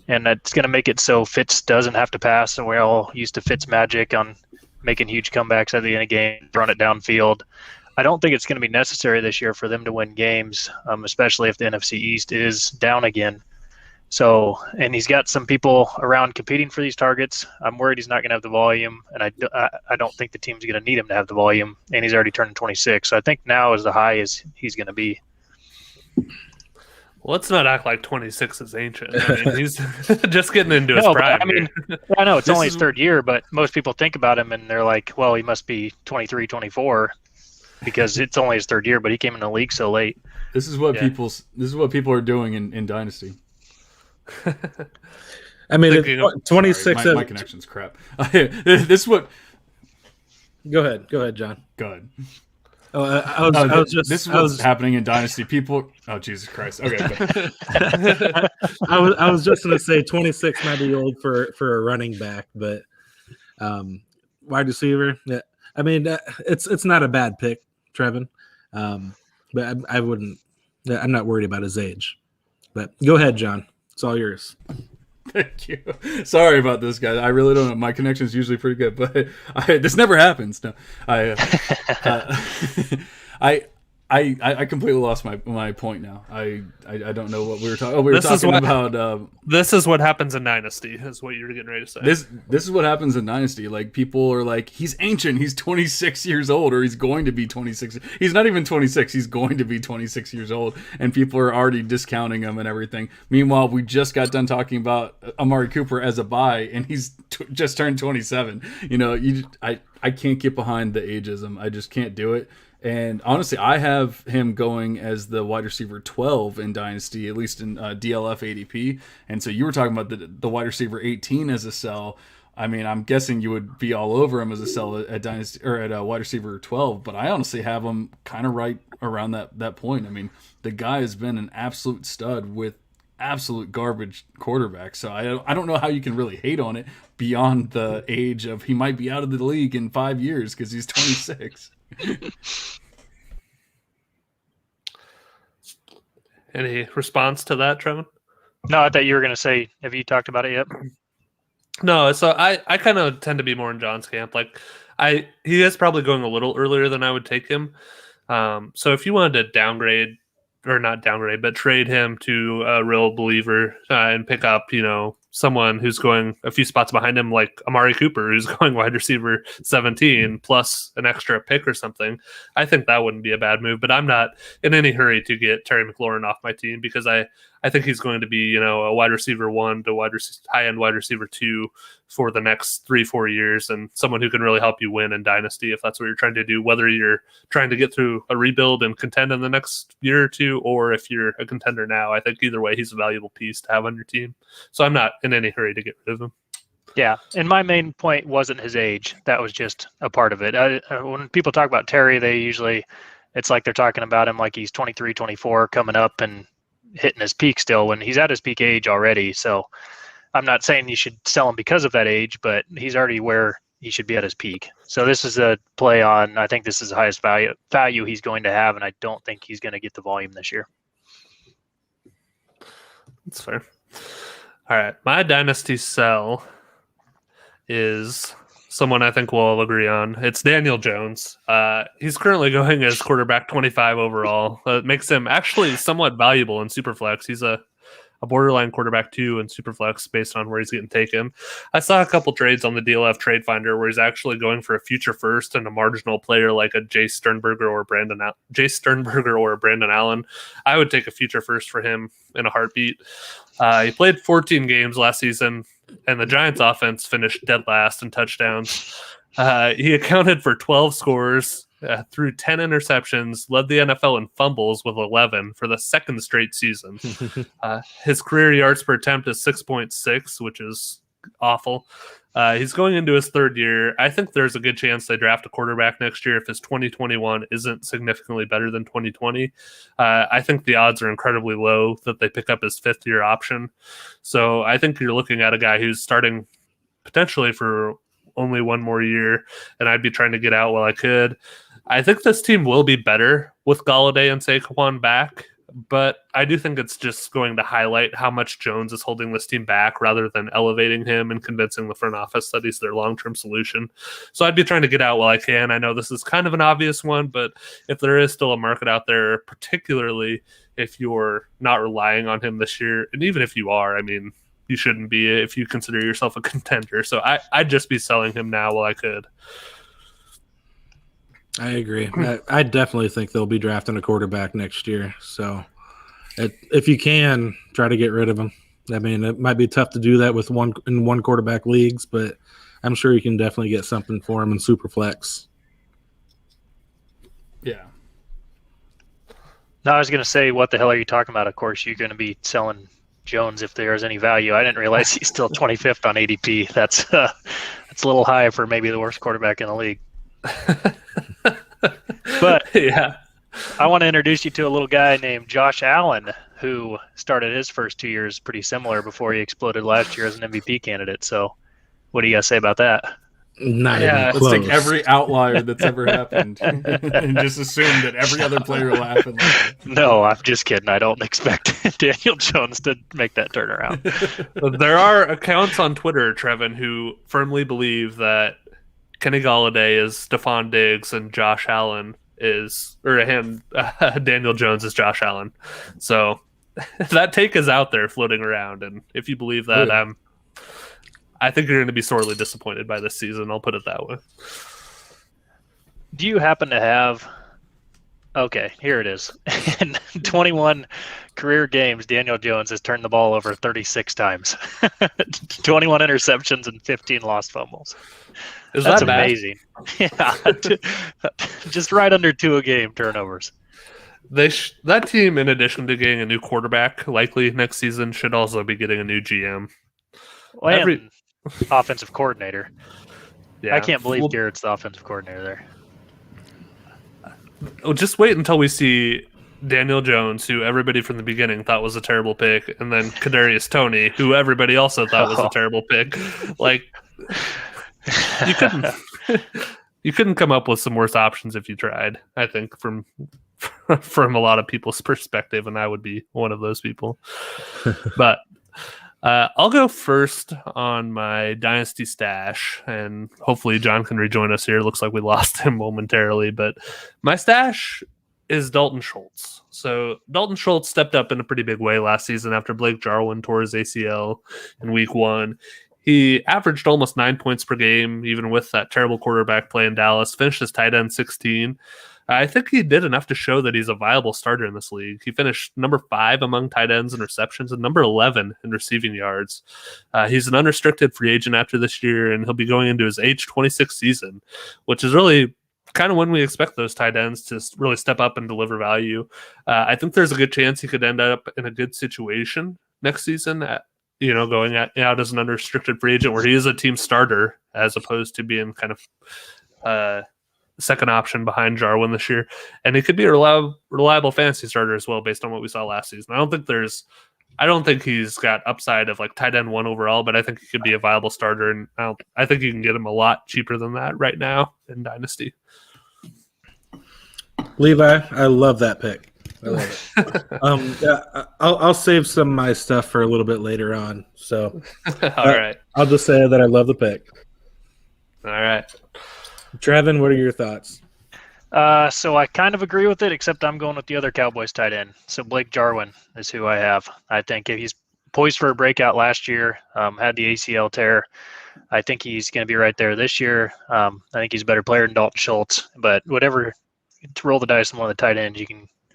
and that's going to make it so Fitz doesn't have to pass, and we're all used to Fitz magic on making huge comebacks at the end of the game, throwing it downfield. I don't think it's going to be necessary this year for them to win games, especially if the NFC East is down again. So, and he's got some people around competing for these targets. I'm worried he's not going to have the volume, and I don't think the team's going to need him to have the volume, and he's already turning 26. So I think now is the high as he's going to be. Well, let's not act like 26 is ancient. I mean, he's just getting into his prime. I mean, I know it's only his third year, but most people think about him and they're like, well, he must be 23, 24. Because it's only his third year, but he came in the league so late. This is what people are doing in Dynasty. I mean, 26. Sorry, my connection's crap. This is what. Go ahead, John. Go ahead. This is what's happening in Dynasty. People. Oh, Jesus Christ. Okay. I was just going to say 26 might be old for a running back, but wide receiver. Yeah. I mean, it's not a bad pick, Trevin, but I wouldn't. I'm not worried about his age. But go ahead, John. It's all yours. Thank you. Sorry about this, guys. I really don't know. My connection is usually pretty good, but this never happens. No, I completely lost my point now. I don't know what we were talking. Oh, we were talking about. This is what happens in Dynasty. Is what you were getting ready to say. This is what happens in Dynasty. Like, people are like, he's ancient. He's 26 years old, or he's going to be 26. He's not even 26. He's going to be 26 years old, and people are already discounting him and everything. Meanwhile, we just got done talking about Amari Cooper as a buy, and he's just turned 27. You know, I can't get behind the ageism. I just can't do it. And honestly, I have him going as the wide receiver 12 in Dynasty, at least in DLF ADP. And so you were talking about the wide receiver 18 as a sell. I mean, I'm guessing you would be all over him as a sell at Dynasty or at wide receiver 12, but I honestly have him kind of right around that point. I mean, the guy has been an absolute stud with absolute garbage quarterback. So I don't know how you can really hate on it beyond the age of he might be out of the league in 5 years because he's 26. Any response to that, Trevin? No, I thought you were going to say, have you talked about it yet? No, so I kind of tend to be more in John's camp. Like he is probably going a little earlier than I would take him. So if you wanted to downgrade or not downgrade, but trade him to a real believer and pick up, someone who's going a few spots behind him, like Amari Cooper, who's going wide receiver 17 plus an extra pick or something, I think that wouldn't be a bad move. But I'm not in any hurry to get Terry McLaurin off my team because I think he's going to be, a wide receiver 1 to high-end wide receiver 2 for the next 3-4 years, and someone who can really help you win in Dynasty if that's what you're trying to do, whether you're trying to get through a rebuild and contend in the next year or two, or if you're a contender now. I think either way, he's a valuable piece to have on your team. So I'm not in any hurry to get rid of him. Yeah, and my main point wasn't his age. That was just a part of it. When people talk about Terry, it's like they're talking about him like he's 23, 24 coming up and hitting his peak still when he's at his peak age already. So I'm not saying you should sell him because of that age, but he's already where he should be at his peak. So this is a play on, I think this is the highest value he's going to have, and I don't think he's going to get the volume this year. That's fair. All right. My Dynasty sell is someone I think we'll all agree on. It's Daniel Jones. He's currently going as quarterback 25 overall. It makes him actually somewhat valuable in Superflex. He's a borderline quarterback 2 in Superflex based on where he's getting taken. I saw a couple trades on the DLF Trade Finder where he's actually going for a future first and a marginal player like a Jace Sternberger or Brandon Allen. I would take a future first for him in a heartbeat. He played 14 games last season, and the Giants offense finished dead last in touchdowns. He accounted for 12 scores, threw 10 interceptions, led the NFL in fumbles with 11 for the second straight season. His career yards per attempt is 6.6, which is awful. He's going into his third year. I think there's a good chance they draft a quarterback next year if his 2021 isn't significantly better than 2020. I think the odds are incredibly low that they pick up his fifth-year option. So I think you're looking at a guy who's starting potentially for only one more year, and I'd be trying to get out while I could. I think this team will be better with Golladay and Saquon back, but I do think it's just going to highlight how much Jones is holding this team back rather than elevating him and convincing the front office that he's their long-term solution. So I'd be trying to get out while I can. I know this is kind of an obvious one, but if there is still a market out there, particularly if you're not relying on him this year, and even if you are, I mean, you shouldn't be if you consider yourself a contender. So I'd just be selling him now while I could. I agree. I definitely think they'll be drafting a quarterback next year. So if you can, try to get rid of him. I mean, it might be tough to do that with one quarterback leagues, but I'm sure you can definitely get something for him in Superflex. Yeah. No, I was going to say, what the hell are you talking about? Of course, you're going to be selling Jones if there's any value. I didn't realize he's still 25th on ADP. That's a little high for maybe the worst quarterback in the league. But yeah, I want to introduce you to a little guy named Josh Allen, who started his first 2 years pretty similar before he exploded last year as an MVP candidate. So what do you guys say about that? Not Let's take every outlier that's ever happened and just assume that every other player will happen like that. No, I'm just kidding. I don't expect Daniel Jones to make that turnaround. There are accounts on Twitter, Trevin, who firmly believe that Kenny Golladay is Stephon Diggs and Josh Allen is, Daniel Jones is Josh Allen. So that take is out there floating around, and if you believe that, I think you're going to be sorely disappointed by this season. I'll put it that way. Do you happen to have Okay, here it is. In 21 career games, Daniel Jones has turned the ball over 36 times. 21 interceptions and 15 lost fumbles. That's that bad? amazing. Yeah, just right under 2 a game turnovers. That team, in addition to getting a new quarterback, likely next season, should also be getting a new GM. And offensive coordinator. Yeah. I can't believe Garrett's the offensive coordinator there. Well, just wait until we see Daniel Jones, who everybody from the beginning thought was a terrible pick, and then Kadarius Toney, who everybody also thought was a terrible pick. Like, you couldn't come up with some worse options if you tried. I think from a lot of people's perspective, and I would be one of those people. But I'll go first on my dynasty stash, and hopefully John can rejoin us here. Looks like we lost him momentarily, but my stash is Dalton Schultz. So Dalton Schultz stepped up in a pretty big way last season after Blake Jarwin tore his ACL in week 1. He averaged almost 9 points per game, even with that terrible quarterback play in Dallas, finished as tight end 16. I think he did enough to show that he's a viable starter in this league. He finished number 5 among tight ends in receptions and number 11 in receiving yards. He's an unrestricted free agent after this year, and he'll be going into his age 26 season, which is really kind of when we expect those tight ends to really step up and deliver value. I think there's a good chance he could end up in a good situation next season, going out as an unrestricted free agent where he is a team starter as opposed to being kind of second option behind Jarwin this year. And he could be a reliable fantasy starter as well based on what we saw last season. I don't think he's got upside of like tight end 1 overall, but I think he could be a viable starter, and I think you can get him a lot cheaper than that right now in Dynasty. Levi, I love that pick. I love it. I'll save some of my stuff for a little bit later on. So, all right, I'll just say that I love the pick. All right, Trevin, what are your thoughts? So I kind of agree with it, except I'm going with the other Cowboys tight end. So Blake Jarwin is who I have. I think if he's poised for a breakout last year, had the ACL tear. I think he's going to be right there this year. I think he's a better player than Dalton Schultz. But whatever, to roll the dice on one of the tight ends,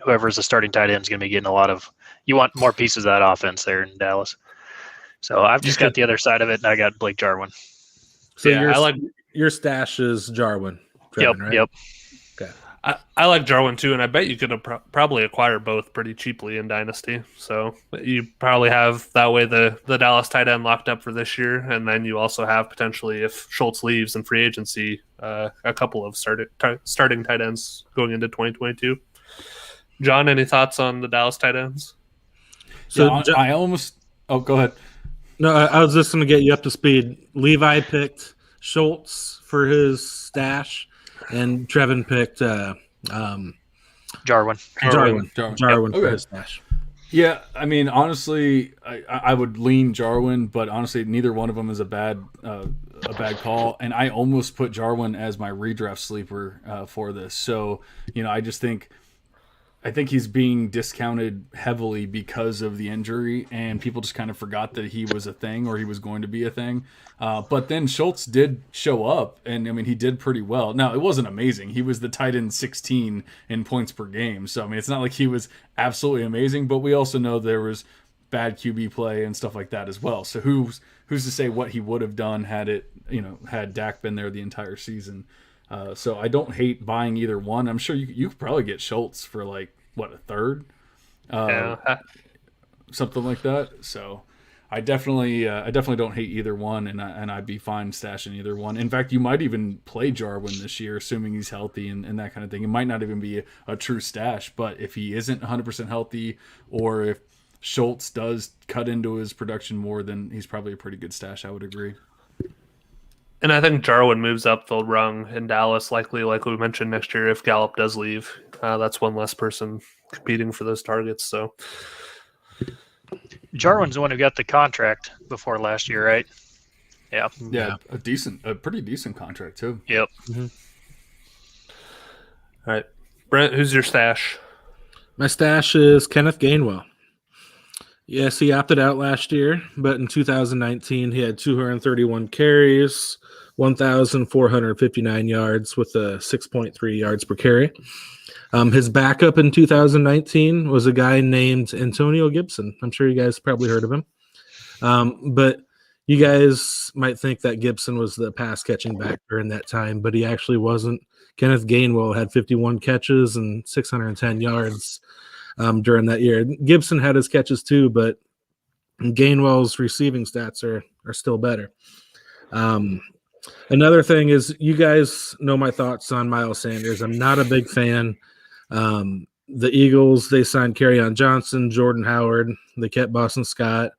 whoever's the starting tight end is going to be getting a lot of. You want more pieces of that offense there in Dallas. So I've just got the other side of it, and I got Blake Jarwin. So yeah, your stash is Jarwin. Trevin, right? Yep. Okay. I like Jarwin too, and I bet you could probably acquire both pretty cheaply in Dynasty. So you probably have that way the Dallas tight end locked up for this year, and then you also have potentially, if Schultz leaves in free agency, a couple of starting tight ends going into 2022. John, any thoughts on the Dallas tight ends? So I almost. Oh, go ahead. No, I was just going to get you up to speed. Levi picked Schultz for his stash, and Trevin picked Jarwin for his stash. Yeah, I mean, honestly, I would lean Jarwin, but honestly, neither one of them is a bad call. And I almost put Jarwin as my redraft sleeper for this. So, I think he's being discounted heavily because of the injury, and people just kind of forgot that he was a thing, or he was going to be a thing. But then Schultz did show up, and I mean, he did pretty well. Now, it wasn't amazing. He was the tight end 16 in points per game. So, I mean, it's not like he was absolutely amazing, but we also know there was bad QB play and stuff like that as well. So who's to say what he would have done had Dak been there the entire season? So I don't hate buying either one. I'm sure you could probably get Schultz for like a third, something like that. So I definitely don't hate either one, and I'd be fine stashing either one. In fact, you might even play Jarwin this year, assuming he's healthy and that kind of thing. It might not even be a true stash, but if he isn't 100% healthy, or if Schultz does cut into his production more, then he's probably a pretty good stash. I would agree. And I think Jarwin moves up the rung in Dallas, likely, like we mentioned, next year if Gallup does leave. That's one less person competing for those targets. So Jarwin's the one who got the contract before last year, right? Yeah. Yeah, a pretty decent contract too. Yep. Mm-hmm. All right, Brent, who's your stash? My stash is Kenneth Gainwell. Yes, he opted out last year, but in 2019 he had 231 carries, 1,459 yards with a 6.3 yards per carry. His backup in 2019 was a guy named Antonio Gibson. I'm sure you guys probably heard of him. But you guys might think that Gibson was the pass catching back during that time, but he actually wasn't. Kenneth Gainwell had 51 catches and 610 yards during that year. Gibson had his catches too, but Gainwell's receiving stats are still better. Another thing is, you guys know my thoughts on Miles Sanders. I'm not a big fan. The Eagles, they signed Kerryon Johnson, Jordan Howard. They kept Boston Scott,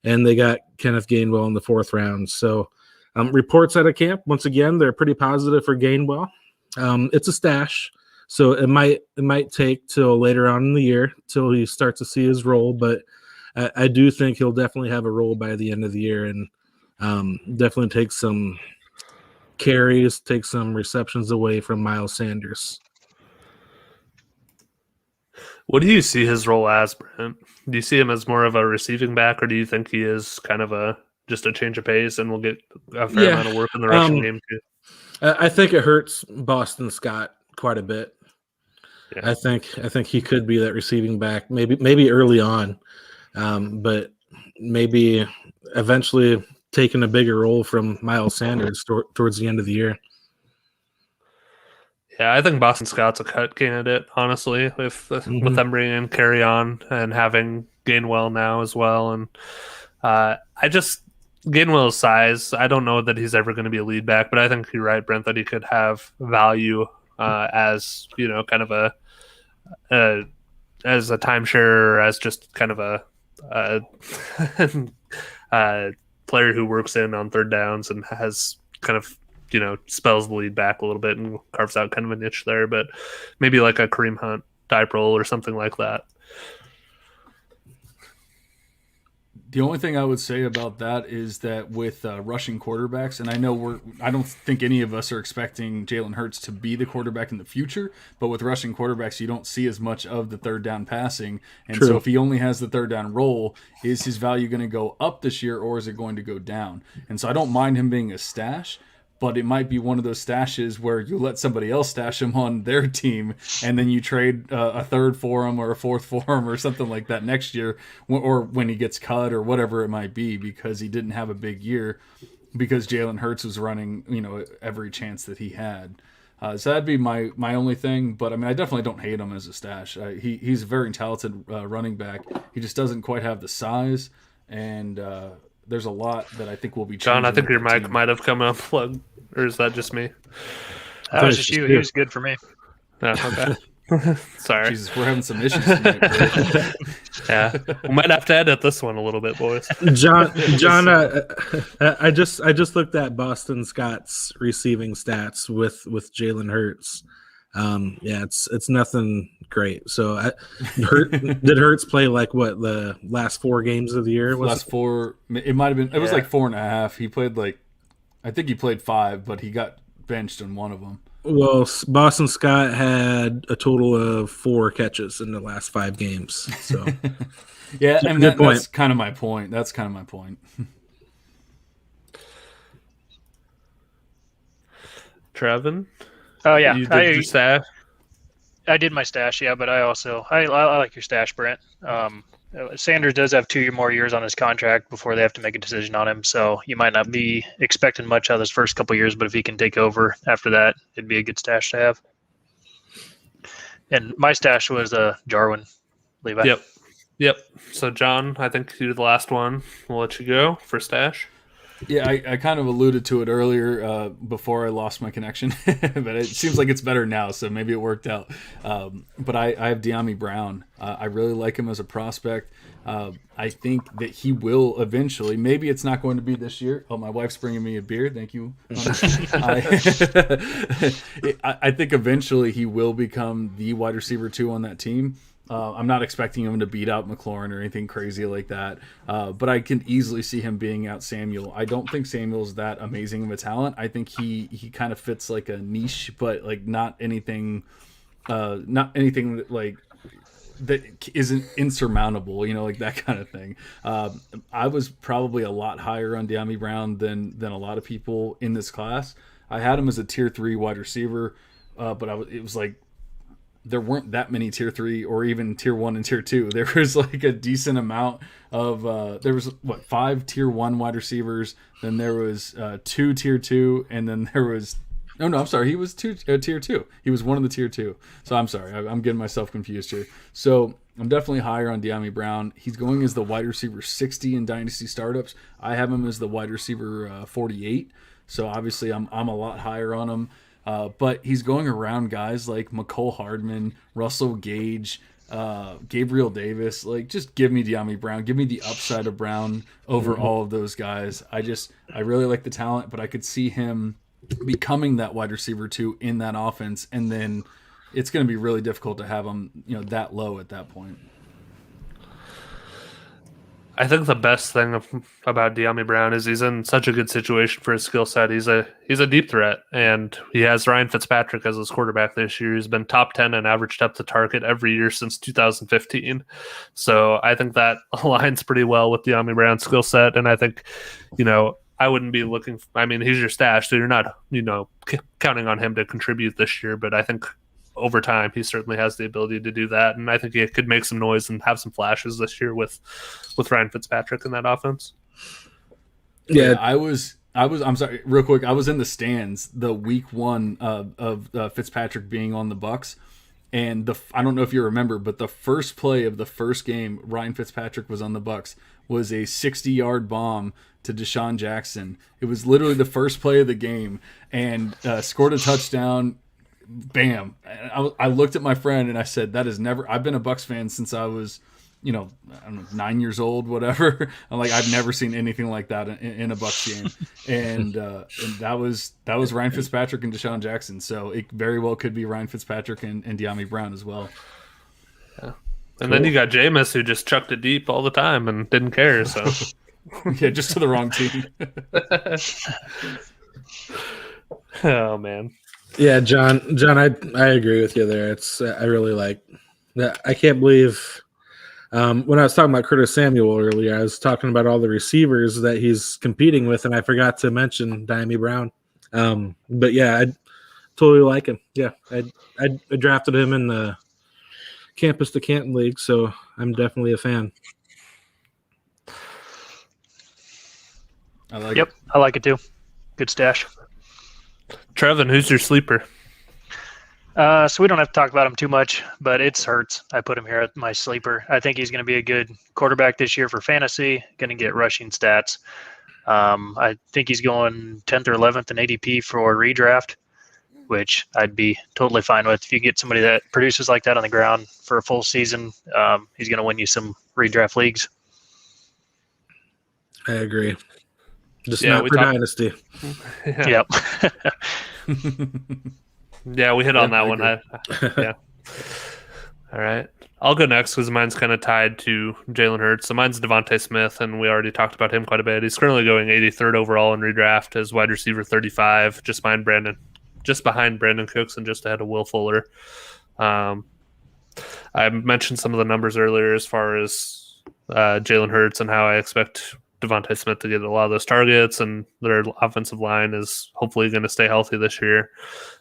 and they got Kenneth Gainwell in the 4th round. So reports out of camp, once again, they're pretty positive for Gainwell. It's a stash, so it might take till later on in the year till he starts to see his role, but I do think he'll definitely have a role by the end of the year, and definitely take some carries, take some receptions away from Miles Sanders. What do you see his role as, Brent? Do you see him as more of a receiving back, or do you think he is kind of just a change of pace and will get a fair amount of work in the rushing game too? I think it hurts Boston Scott quite a bit. Yeah. I think he could be that receiving back, maybe early on, but maybe eventually taking a bigger role from Miles Sanders towards the end of the year. Yeah, I think Boston Scott's a cut candidate, honestly, with them bringing in Kerryon and having Gainwell now as well. And Gainwell's size, I don't know that he's ever going to be a lead back, but I think you're right, Brent, that he could have value as, kind of as a timeshare, or as just kind of a player who works in on 3rd downs and has kind of, spells the lead back a little bit and carves out kind of a niche there, but maybe like a Kareem Hunt type role or something like that. The only thing I would say about that is that with rushing quarterbacks, and I don't think any of us are expecting Jalen Hurts to be the quarterback in the future, but with rushing quarterbacks, you don't see as much of the 3rd down passing. And True. So if he only has the 3rd down role, is his value going to go up this year, or is it going to go down? And so I don't mind him being a stash, but it might be one of those stashes where you let somebody else stash him on their team, and then you trade a 3rd for him or a 4th for him or something like that next year, or when he gets cut or whatever it might be, because he didn't have a big year because Jalen Hurts was running, every chance that he had. So that'd be my only thing. But I mean, I definitely don't hate him as a stash. He's a very talented running back. He just doesn't quite have the size, and there's a lot that I think will be changing. John, I think your mic might have come unplugged, or is that just me? That was just you. He was good for me. Oh, okay. Sorry. Jesus, we're having some issues tonight. Yeah, we might have to edit this one a little bit, boys. John, I just looked at Boston Scott's receiving stats with Jalen Hurts. Yeah, it's nothing great. So did Hurts play like what, the last 4 games of the year? Last 4, it might have been. It was like 4.5. He played I think he played 5, but he got benched in one of them. Well, Boston Scott had a total of 4 catches in the last 5 games. So yeah, and that's kind of my point. Trevin? Oh yeah, You did your stash? I did my stash, yeah, but I like your stash, Brent. Sanders does have 2 more years on his contract before they have to make a decision on him, so you might not be expecting much out of his first couple years, but if he can take over after that, it'd be a good stash to have. And my stash was Jarwin Levi. Yep. So John, I think you're the last one. We'll let you go for stash. Yeah, I kind of alluded to it earlier before I lost my connection, but it seems like it's better now, so maybe it worked out. But I have De'Ami Brown. I really like him as a prospect. I think that he will eventually, maybe it's not going to be this year. Oh, my wife's bringing me a beer. Thank you. I think eventually he will become the wide receiver 2 on that team. I'm not expecting him to beat out McLaurin or anything crazy like that, but I can easily see him being out Samuel. I don't think Samuel's that amazing of a talent. I think he kind of fits like a niche, but like not anything like that isn't insurmountable, like that kind of thing. I was probably a lot higher on De'Ami Brown than a lot of people in this class. I had him as a tier 3 wide receiver, but it was like there weren't that many tier 3 or even tier 1 and tier 2. There was like a decent amount of there was 5 tier 1 wide receivers, then there was 2 tier 2, and then there was no, I'm sorry, he was tier 2. He was one of the tier 2. So I'm sorry, I'm getting myself confused here. So I'm definitely higher on De'Ami Brown. He's going as the wide receiver 60 in Dynasty startups. I have him as the wide receiver 48. So obviously I'm a lot higher on him. But he's going around guys like McCole Hardman, Russell Gage, Gabriel Davis. Like, just give me De'Ami Brown. Give me the upside of Brown over all of those guys. I really like the talent, but I could see him becoming that wide receiver 2 in that offense, and then it's going to be really difficult to have him, that low at that point. I think the best thing about De'Ami Brown is he's in such a good situation for his skill set. He's a deep threat, and he has Ryan Fitzpatrick as his quarterback this year. He's been top 10 in average depth of target every year since 2015. So I think that aligns pretty well with De'Ami Brown's skill set, and I think, I wouldn't be looking – he's your stash, so you're not, counting on him to contribute this year, but I think over time he certainly has the ability to do that, and I think he could make some noise and have some flashes this year with Ryan Fitzpatrick in that offense. Yeah, I'm sorry, real quick, I was in the stands the week 1 of Fitzpatrick being on the Bucs, and I don't know if you remember, but the first play of the first game Ryan Fitzpatrick was on the Bucs was a 60-yard bomb to Deshaun Jackson. It was literally the first play of the game, and scored a touchdown. Bam. I looked at my friend and I said, that is never – I've been a Bucs fan since I was, I don't know, 9 years old, whatever. I'm like, I've never seen anything like that in a Bucs game. And that was Ryan Fitzpatrick and Deshaun Jackson. So it very well could be Ryan Fitzpatrick and De'Ami Brown as well. Yeah. And then you got Jameis, who just chucked it deep all the time and didn't care. So yeah, just to the wrong team. Oh, man. Yeah, John, I agree with you there. It's I really like that. I can't believe when I was talking about Curtis Samuel earlier, I was talking about all the receivers that he's competing with, and I forgot to mention De'Ami Brown. But yeah, I totally like him. Yeah, I drafted him in the Campus to Canton League, so I'm definitely a fan. I like it. I like it too. Good stash. Trevin, who's your sleeper? So we don't have to talk about him too much, but it's Hurts. I put him here at my sleeper. I think he's going to be a good quarterback this year for fantasy, going to get rushing stats. I think he's going 10th or 11th in ADP for redraft, which I'd be totally fine with. If you get somebody that produces like that on the ground for a full season, he's going to win you some redraft leagues. I agree. Just not for Dynasty. Yeah. Yep. Yeah, we hit on that one. Yeah. All right. I'll go next because mine's kind of tied to Jalen Hurts. So mine's Devontae Smith, and we already talked about him quite a bit. He's currently going 83rd overall in redraft as wide receiver 35, just behind Brandon Cooks and just ahead of Will Fuller. I mentioned some of the numbers earlier as far as Jalen Hurts and how I expect Devontae Smith to get a lot of those targets, and their offensive line is hopefully going to stay healthy this year.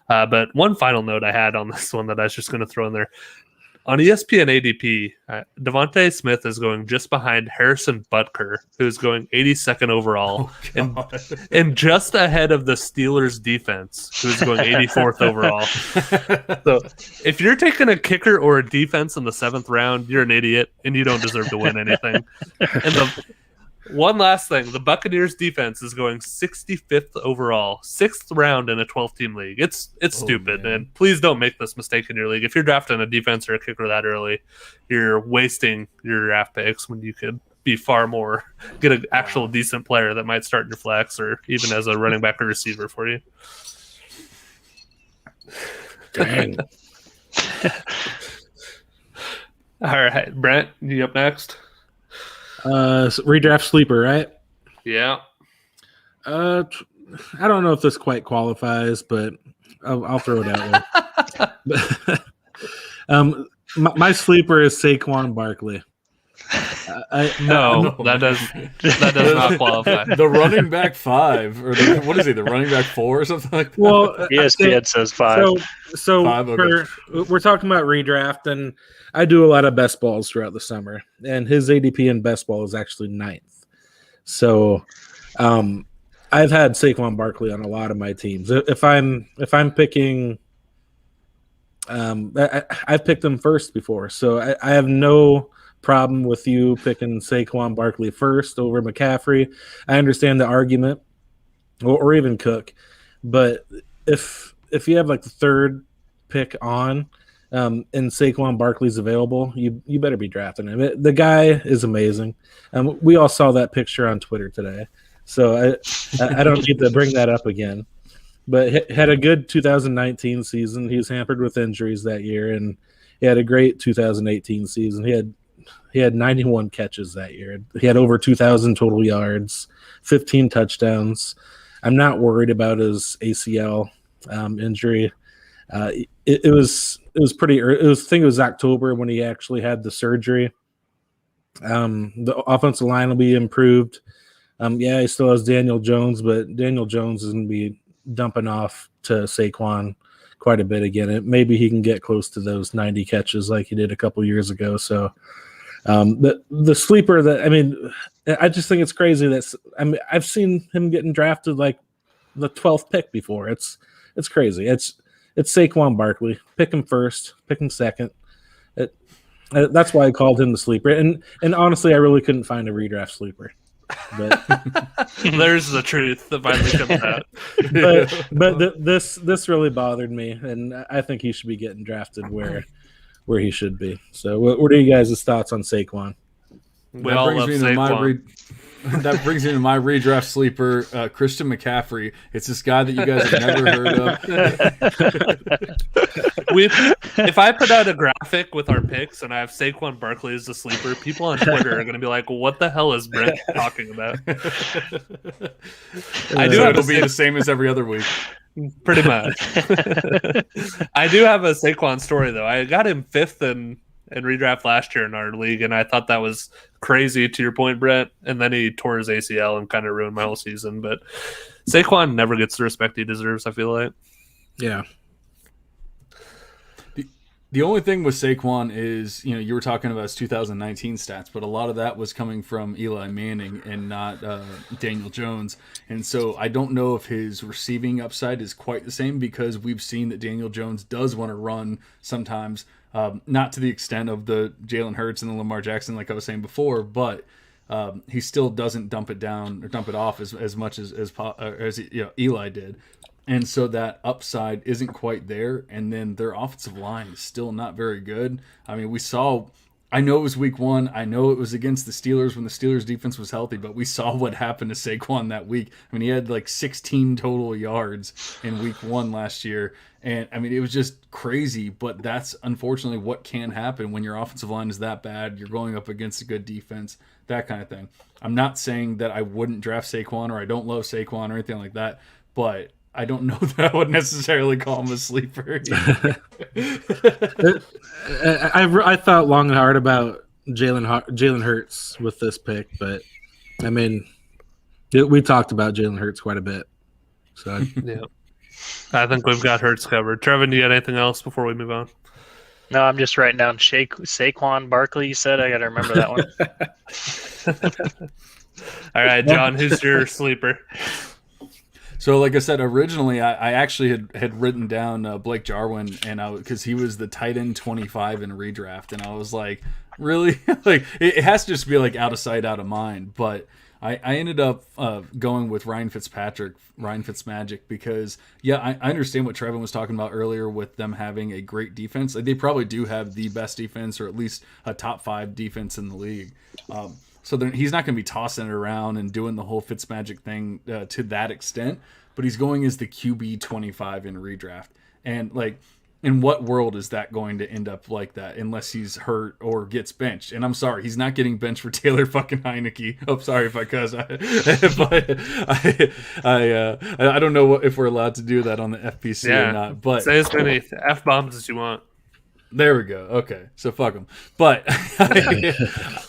But one final note I had on this one that I was just going to throw in there. On ESPN ADP, Devontae Smith is going just behind Harrison Butker, who's going 82nd overall, and just ahead of the Steelers defense, who's going 84th overall. So if you're taking a kicker or a defense in the 7th round, you're an idiot, and you don't deserve to win anything. And one last thing, the Buccaneers defense is going 65th overall, 6th round in a 12-team league. It's stupid, man. And please don't make this mistake in your league. If you're drafting a defense or a kicker that early, you're wasting your draft picks when you could be far more, get an actual decent player that might start in your flex or even as a running back or receiver for you. Dang. All right, Brent, you up next? Redraft sleeper, right? Yeah. I don't know if this quite qualifies, but I'll throw it out there. My sleeper is Saquon Barkley. No, that does not qualify. The running back 5, or what is he? The running back 4 or something like that. Well, ESPN says 5. So 5, okay. we're talking about redraft, and I do a lot of best balls throughout the summer, and his ADP in best ball is actually 9th. So, I've had Saquon Barkley on a lot of my teams. If I'm picking, I've picked him first before, so I have no problem with you picking Saquon Barkley first over McCaffrey. I understand the argument, or even Cook, but if you have like the third pick on, and Saquon Barkley's available, you better be drafting him. The guy is amazing. We all saw that picture on Twitter today, so I don't need to bring that up again. But had a good 2019 season. He was hampered with injuries that year, and he had a great 2018 season. He had 91 catches that year. He had over 2,000 total yards, 15 touchdowns. I'm not worried about his ACL injury. It was pretty early. I think it was October when he actually had the surgery. The offensive line will be improved. He still has Daniel Jones, but Daniel Jones is going to be dumping off to Saquon quite a bit again. Maybe he can get close to those 90 catches like he did a couple years ago. So the sleeper I just think it's crazy that I've seen him getting drafted like the 12th pick before. It's crazy. It's Saquon Barkley. Pick him first, pick him second. That's why I called him the sleeper. And honestly, I really couldn't find a redraft sleeper. But there's the truth that finally comes out. but this really bothered me, and I think he should be getting drafted where he should be. So, what are you guys' thoughts on Saquon? We all love Saquon. That brings me to my redraft sleeper, Christian McCaffrey. It's this guy that you guys have never heard of. If I put out a graphic with our picks and I have Saquon Barkley as the sleeper, people on Twitter are going to be like, "What the hell is Brent talking about?" It'll be the same as every other week. Pretty much. I do have a Saquon story though. I got him 5th in redraft last year in our league, and I thought that was crazy, to your point, Brent. And then he tore his ACL and kind of ruined my whole season. But Saquon never gets the respect he deserves, I feel like. Yeah. The only thing with Saquon is, you were talking about his 2019 stats, but a lot of that was coming from Eli Manning and not Daniel Jones. And so I don't know if his receiving upside is quite the same, because we've seen that Daniel Jones does want to run sometimes. Not to the extent of the Jalen Hurts and the Lamar Jackson, like I was saying before, but he still doesn't dump it down or dump it off as much as Eli did. And so that upside isn't quite there. And then their offensive line is still not very good. I mean, I know it was week 1. I know it was against the Steelers when the Steelers defense was healthy, but we saw what happened to Saquon that week. I mean, he had like 16 total yards in week 1 last year. And I mean, it was just crazy, but that's unfortunately what can happen when your offensive line is that bad. You're going up against a good defense, that kind of thing. I'm not saying that I wouldn't draft Saquon or I don't love Saquon or anything like that, but I don't know that I would necessarily call him a sleeper. I thought long and hard about Jalen Hurts with this pick, but I mean, we talked about Jalen Hurts quite a bit. So yeah, I think we've got Hurts covered. Trevin, do you got anything else before we move on? No, I'm just writing down Saquon Barkley. You said I got to remember that one. All right, John, who's your sleeper? So, like I said, originally I actually had written down Blake Jarwin, and because he was the tight end 25 in redraft, and I was like, really? Like it has to just be like out of sight, out of mind. But I ended up going with Ryan Fitzmagic, because I understand what Trevin was talking about earlier with them having a great defense. Like, they probably do have the best defense, or at least a top 5 defense in the league. So he's not going to be tossing it around and doing the whole Fitzmagic thing to that extent, but he's going as the QB 25 in redraft. And like, in what world is that going to end up like that unless he's hurt or gets benched? And I'm sorry, he's not getting benched for Taylor fucking Heineke. I'm sorry if I cuss, but I don't know if we're allowed to do that on the FPC or not. But say as many F-bombs as you want. There we go. Okay, so fuck him. But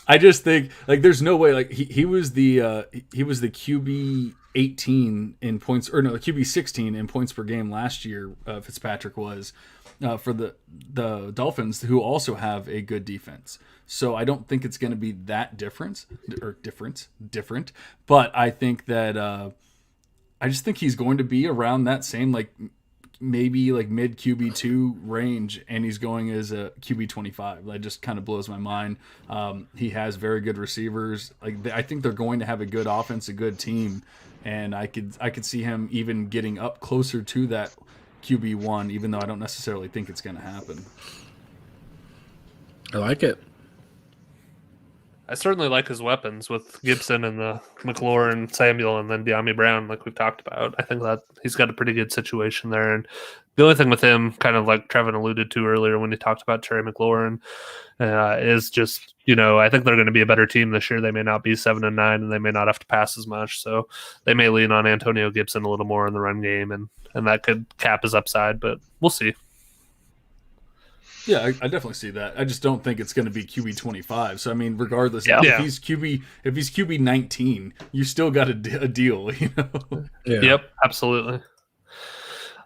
I just think like there's no way like he was the QB 18 in points, or no, the QB 16 in points per game last year. Fitzpatrick was for the Dolphins, who also have a good defense. So I don't think it's going to be that different. But I think that I just think he's going to be around that same like maybe like mid QB2 range, and he's going as a QB 25. That just kind of blows my mind. He has very good receivers. I think they're going to have a good offense, a good team, and I could see him even getting up closer to that QB1, even though I don't necessarily think it's going to happen. I like it. I certainly like his weapons with Gibson and the McLaurin, Samuel, and then De'Ami Brown, like we've talked about. I think that he's got a pretty good situation there. And the only thing with him, kind of like Trevin alluded to earlier when he talked about Terry McLaurin, is just, I think they're going to be a better team this year. They may not be 7-9, and they may not have to pass as much. So they may lean on Antonio Gibson a little more in the run game, and that could cap his upside, but we'll see. Yeah, I definitely see that. I just don't think it's going to be QB 25. So I mean, regardless, if he's QB 19, you still got a deal. Yeah. Yep, absolutely.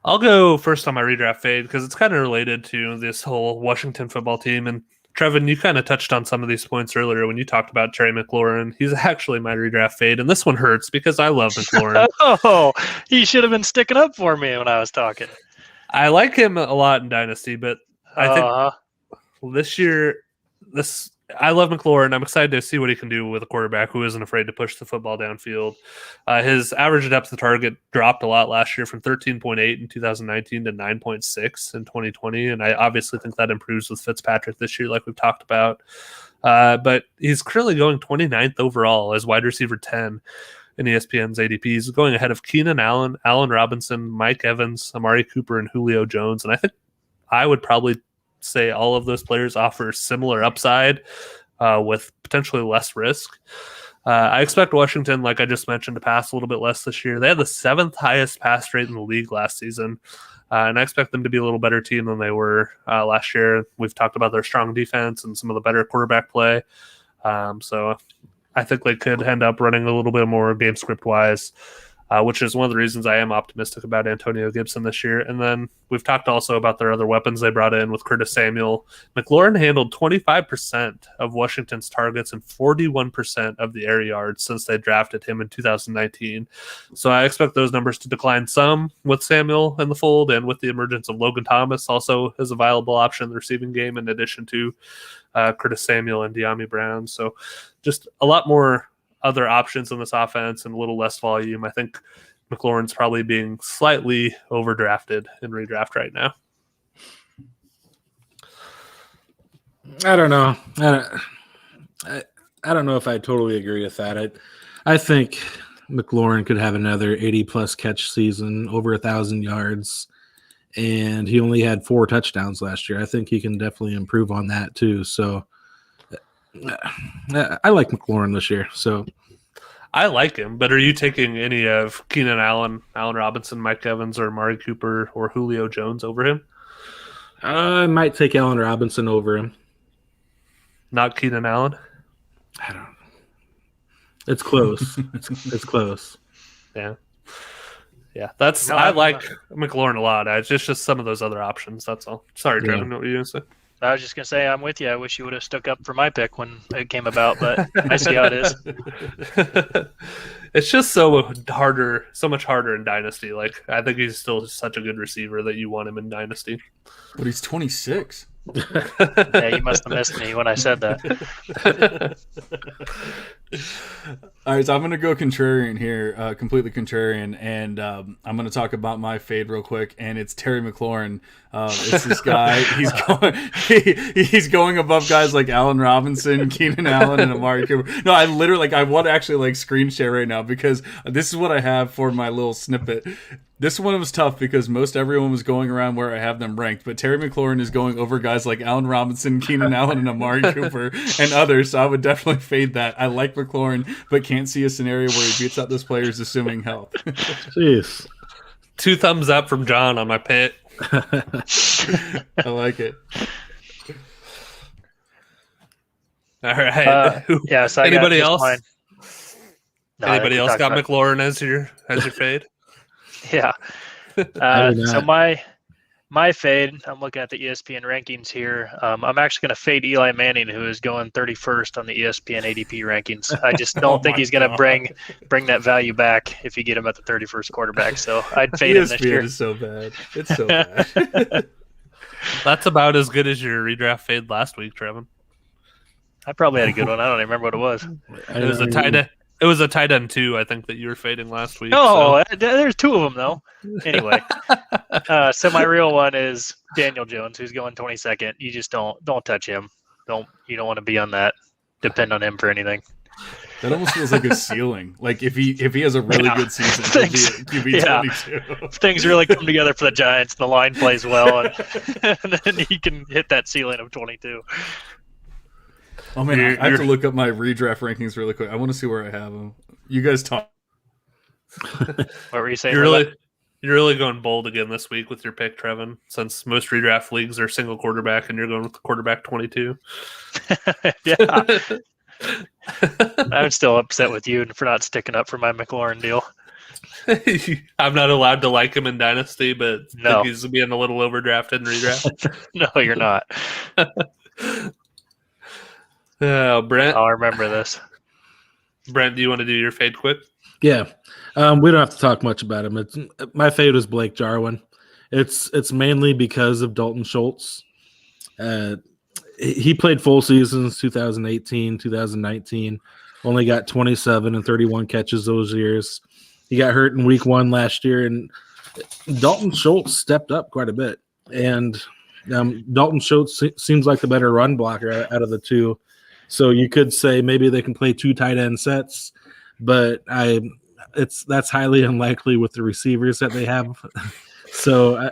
I'll go first on my redraft fade because it's kind of related to this whole Washington football team. And Trevin, you kind of touched on some of these points earlier when you talked about Terry McLaurin. He's actually my redraft fade, and this one hurts because I love McLaurin. Oh, he should have been sticking up for me when I was talking. I like him a lot in Dynasty, but I think this year, I love McLaurin. I'm excited to see what he can do with a quarterback who isn't afraid to push the football downfield. His average depth of target dropped a lot last year from 13.8 in 2019 to 9.6 in 2020, and I obviously think that improves with Fitzpatrick this year, like we've talked about. But he's currently going 29th overall as wide receiver 10 in ESPN's ADP. He's going ahead of Keenan Allen, Allen Robinson, Mike Evans, Amari Cooper, and Julio Jones, and I think I would probably say all of those players offer similar upside with potentially less risk. I expect Washington, like I just mentioned, to pass a little bit less this year. They had the 7th highest pass rate in the league last season, and I expect them to be a little better team than they were last year. We've talked about their strong defense and some of the better quarterback play. So I think they could end up running a little bit more game script-wise, which is one of the reasons I am optimistic about Antonio Gibson this year. And then we've talked also about their other weapons they brought in with Curtis Samuel. McLaurin handled 25% of Washington's targets and 41% of the air yards since they drafted him in 2019. So I expect those numbers to decline some with Samuel in the fold, and with the emergence of Logan Thomas also as a viable option in the receiving game, in addition to Curtis Samuel and De'Ami Brown. So just a lot more other options in this offense and a little less volume. I think McLaurin's probably being slightly overdrafted in redraft right now. I don't know. I don't know if I totally agree with that. I think McLaurin could have another 80-plus catch season, over 1,000 yards, and he only had 4 touchdowns last year. I think he can definitely improve on that too. So I like McLaurin this year. So I like him, but are you taking any of Keenan Allen, Allen Robinson, Mike Evans, or Amari Cooper or Julio Jones over him? I might take Allen Robinson over him. Not Keenan Allen? I don't know. It's close. it's close. Yeah. Yeah, I like McLaurin a lot. It's just some of those other options. That's all. Sorry, Trevin, what were you going to say? I was just going to say, I'm with you. I wish you would have stuck up for my pick when it came about, but I see how it is. It's just so much harder in Dynasty. Like, I think he's still such a good receiver that you want him in Dynasty. But he's 26. Yeah, you must have missed me when I said that. All right, so I'm going to go contrarian here, completely contrarian, and I'm going to talk about my fade real quick, and it's Terry McLaurin. It's this guy. He's going above guys like Allen Robinson, Keenan Allen, and Amari Cooper. No, I literally I want to actually screen share right now because this is what I have for my little snippet. This one was tough because most everyone was going around where I have them ranked, but Terry McLaurin is going over guys like Allen Robinson, Keenan Allen, and Amari Cooper, and others, so I would definitely fade that. I like McLaurin, but can't see a scenario where he beats out those players assuming health. Jeez. 2 thumbs up from John on my pick. I like it. All right. Yeah. So Anybody I got else? mine. No, I Anybody think we else talked got about McLaurin as your fade? it. Yeah. I do So not. my fade, I'm looking at the ESPN rankings here. I'm actually going to fade Eli Manning, who is going 31st on the ESPN ADP rankings. I just don't think my he's going to God. bring that value back if you get him at the 31st quarterback. So I'd fade him this year. ESPN is so bad. It's so bad. That's about as good as your redraft fade last week, Trevin. I probably had a good one. I don't even remember what it was. It was a tight end. It was a tight end too. I think that you were fading last week. Oh, there's two of them though. Anyway, so my real one is Daniel Jones, who's going 22nd. You just don't touch him. You don't want to be on that. Depend on him for anything. That almost feels like a ceiling. Like if he has a really good season, he'll be at QB 22. If things really come together for the Giants, the line plays well, and then he can hit that ceiling of 22. Oh man, I have to look up my redraft rankings really quick. I want to see where I have them. You guys talk. What were you saying? You're really going bold again this week with your pick, Trevin, since most redraft leagues are single quarterback and you're going with the quarterback 22. Yeah. I'm still upset with you for not sticking up for my McLaurin deal. I'm not allowed to like him in Dynasty, but No. think he's being a little overdrafted in redraft. No, you're not. Oh, Brent. I'll remember this. Brent, do you want to do your fade quick? Yeah, we don't have to talk much about him. My fave is Blake Jarwin. It's mainly because of Dalton Schultz. He played full seasons 2018, 2019. Only got 27 and 31 catches those years. He got hurt in week 1 last year, and Dalton Schultz stepped up quite a bit. And Dalton Schultz seems like the better run blocker out of the two. So you could say maybe they can play 2 tight end sets, but that's highly unlikely with the receivers that they have. So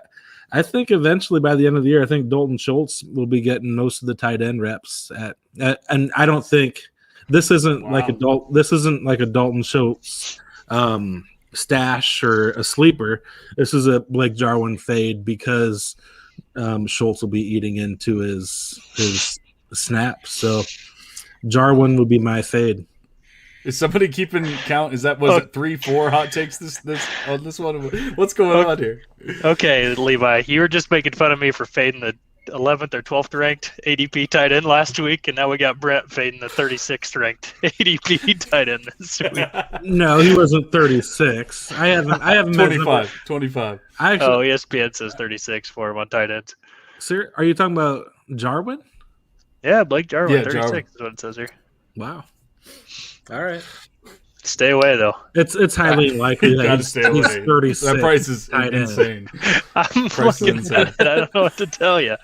I think eventually by the end of the year, I think Dalton Schultz will be getting most of the tight end reps and I don't think this isn't like a Dalton Schultz stash or a sleeper. This is a Blake Jarwin fade because Schultz will be eating into his snaps. So Jarwin would be my fade. Is somebody keeping count? Was it 3-4 hot takes this on this one? What's going on here? Okay, Levi, you were just making fun of me for fading the 11th or 12th ranked ADP tight end last week, and now we got Brent fading the 36th ranked ADP tight end this week. No, he wasn't 36. I haven't 25. ESPN says 36 for him on tight ends. Sir, are you talking about Jarwin? Yeah, Blake Jarwin, Yeah, 36 Jarwin. is what it says here. Wow. All right. Stay away though. It's highly likely that he's 36. That price is tight end. insane. I'm Price is looking insane. at it. I don't know what to tell you.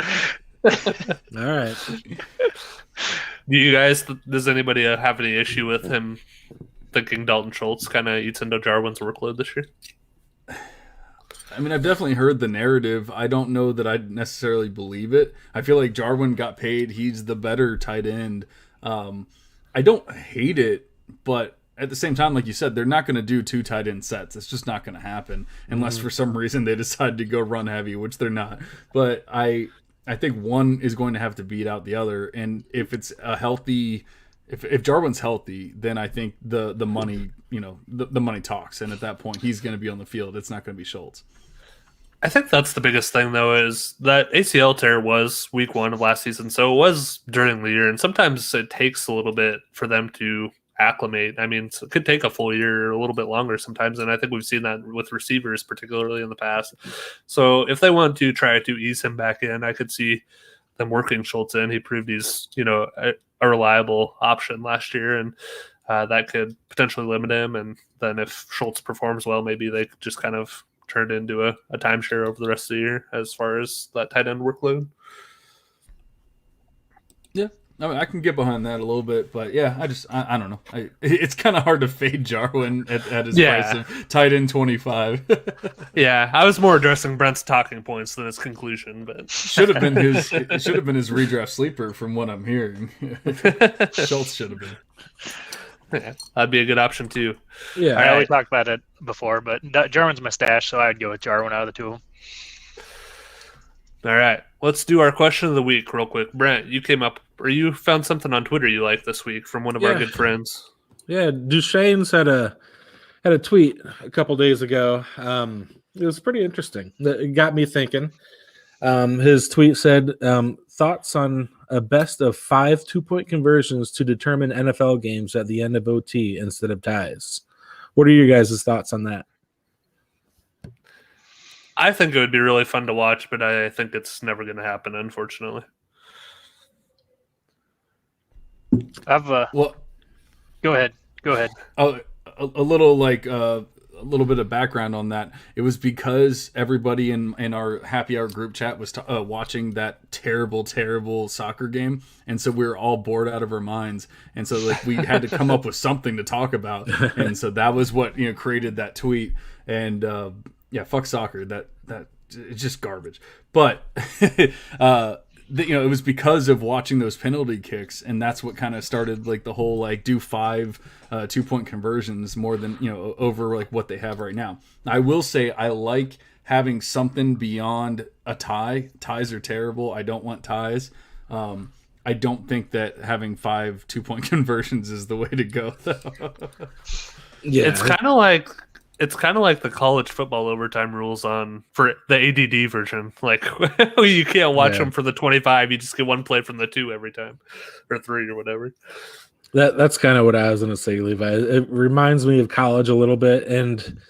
All right. Do you guys? Does anybody have any issue with him thinking Dalton Schultz kind of eats into Jarwin's workload this year? I mean, I've definitely heard the narrative. I don't know that I necessarily believe it. I feel like Jarwin got paid. He's the better tight end. I don't hate it, but at the same time, like you said, they're not going to do 2 tight end sets. It's just not going to happen unless for some reason they decide to go run heavy, which they're not. But I think one is going to have to beat out the other. And if it's a healthy, if Jarwin's healthy, then I think the money, the money talks. And at that point, he's going to be on the field. It's not going to be Schultz. I think that's the biggest thing, though, is that ACL tear was week 1 of last season, so it was during the year, and sometimes it takes a little bit for them to acclimate. I mean, it could take a full year or a little bit longer sometimes, and I think we've seen that with receivers, particularly in the past. So if they want to try to ease him back in, I could see them working Schultz in. He proved he's, a reliable option last year, and that could potentially limit him. And then if Schultz performs well, maybe they could just kind of turn it into a timeshare over the rest of the year as far as that tight end workload. Yeah, I mean, I can get behind that a little bit, but yeah, I don't know. It's kind of hard to fade Jarwin at his price of tight end 25. Yeah, I was more addressing Brent's talking points than his conclusion, but It should have been his redraft sleeper from what I'm hearing. Schultz should have been. yeah, that'd be a good option too. Yeah. I know we talked about it before, but Jarwin's my stash, so I would go with Jarwin out of the two of them. All right, let's do our question of the week real quick. Brent, you came up or you found something on Twitter you liked this week from one of our good friends. Yeah, Duchesne's had a tweet a couple days ago. It was pretty interesting. It got me thinking. His tweet said, thoughts on a best of 5 2-point conversions to determine NFL games at the end of OT instead of ties. What are your guys' thoughts on that? I think it would be really fun to watch, but I think it's never going to happen, unfortunately. Go ahead. Oh, a little a little bit of background on that. It was because everybody in our happy hour group chat was watching that terrible soccer game, and so we were all bored out of our minds, and so like we had to come up with something to talk about, and so that was what created that tweet. And fuck soccer. That it's just garbage. But it was because of watching those penalty kicks, and that's what kind of started like the whole like do 5 2-point conversions more than over like what they have right now. I will say I like having something beyond a tie. Ties are terrible. I don't want ties. I don't think that having 5 2-point conversions is the way to go, though. Yeah, it's kind of like the college football overtime rules for the ADD version. Like you can't watch them for the 25; you just get one play from the 2 every time, or 3 or whatever. That's kind of what I was going to say, Levi. It reminds me of college a little bit, and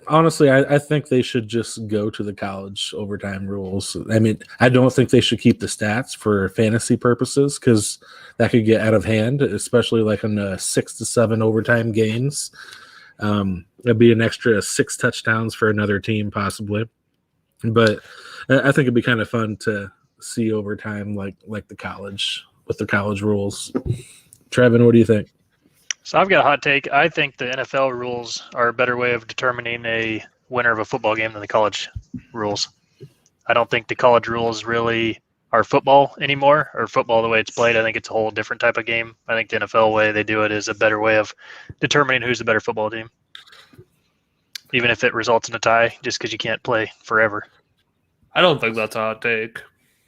honestly, I think they should just go to the college overtime rules. I mean, I don't think they should keep the stats for fantasy purposes because that could get out of hand, especially like in the 6 to 7 overtime games. It'd be an extra 6 touchdowns for another team, possibly. But I think it'd be kind of fun to see overtime like the college with the college rules. Trevin, what do you think? So I've got a hot take. I think the NFL rules are a better way of determining a winner of a football game than the college rules. I don't think the college rules really are football anymore, or football the way it's played. I think it's a whole different type of game. I think the NFL way they do it is a better way of determining who's the better football team, even if it results in a tie, just because you can't play forever. I don't think that's a hot take.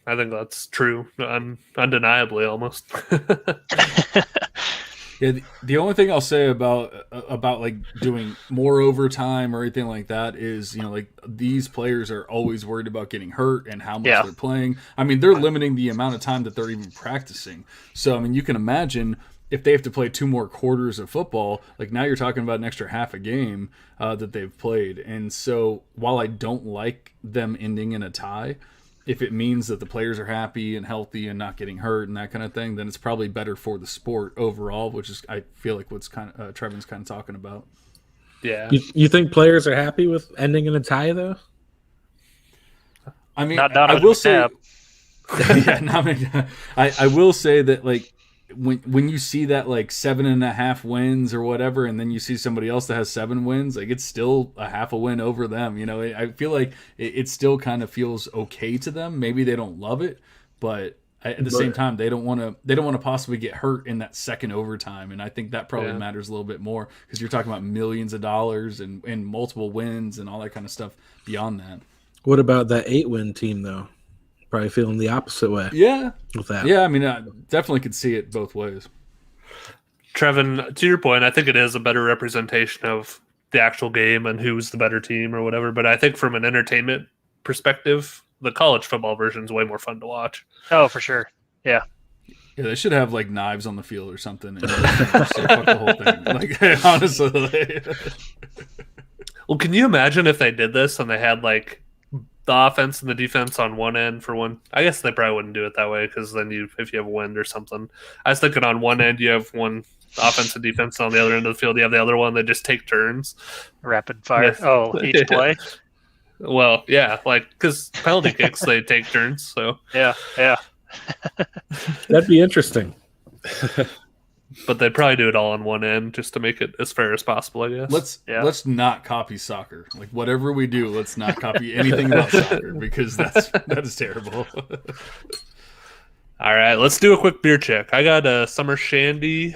I think that's true, undeniably almost. Yeah, the only thing I'll say about like doing more overtime or anything like that is, like these players are always worried about getting hurt and how much they're playing. I mean, they're limiting the amount of time that they're even practicing. So, I mean, you can imagine if they have to play 2 more quarters of football, like now you're talking about an extra half a game that they've played. And so while I don't like them ending in a tie, if it means that the players are happy and healthy and not getting hurt and that kind of thing, then it's probably better for the sport overall, which is, I feel like what's kind of Trevin's kind of talking about. Yeah. You think players are happy with ending in a tie, though? I mean, I will say, I will say that like when you see that like 7.5 wins or whatever, and then you see somebody else that has 7 wins, like it's still a half a win over them. I feel like it still kind of feels okay to them. Maybe they don't love it, but at the same time, they don't want to possibly get hurt in that second overtime. And I think that probably matters a little bit more because you're talking about millions of dollars and multiple wins and all that kind of stuff beyond that. What about that 8-win team though? Probably feeling the opposite way. Yeah. With that. Yeah, I mean, I definitely could see it both ways. Trevin, to your point, I think it is a better representation of the actual game and who's the better team or whatever. But I think from an entertainment perspective, the college football version is way more fun to watch. Oh, for sure. Yeah. Yeah, they should have like knives on the field or something. And just fuck the whole thing. Like, honestly. Well, can you imagine if they did this and they had like the offense and the defense on one end for one? I guess they probably wouldn't do it that way because then if you have a wind or something. I was thinking on one end you have one offense and defense, and on the other end of the field you have the other one. They just take turns. Rapid fire. Yes. Oh, each play? Well, yeah, like because penalty kicks they take turns. So yeah. That'd be interesting. But they'd probably do it all on one end just to make it as fair as possible, I guess. Let's not copy soccer. Like whatever we do, let's not copy anything about soccer because that is terrible. All right, let's do a quick beer check. I got a summer shandy.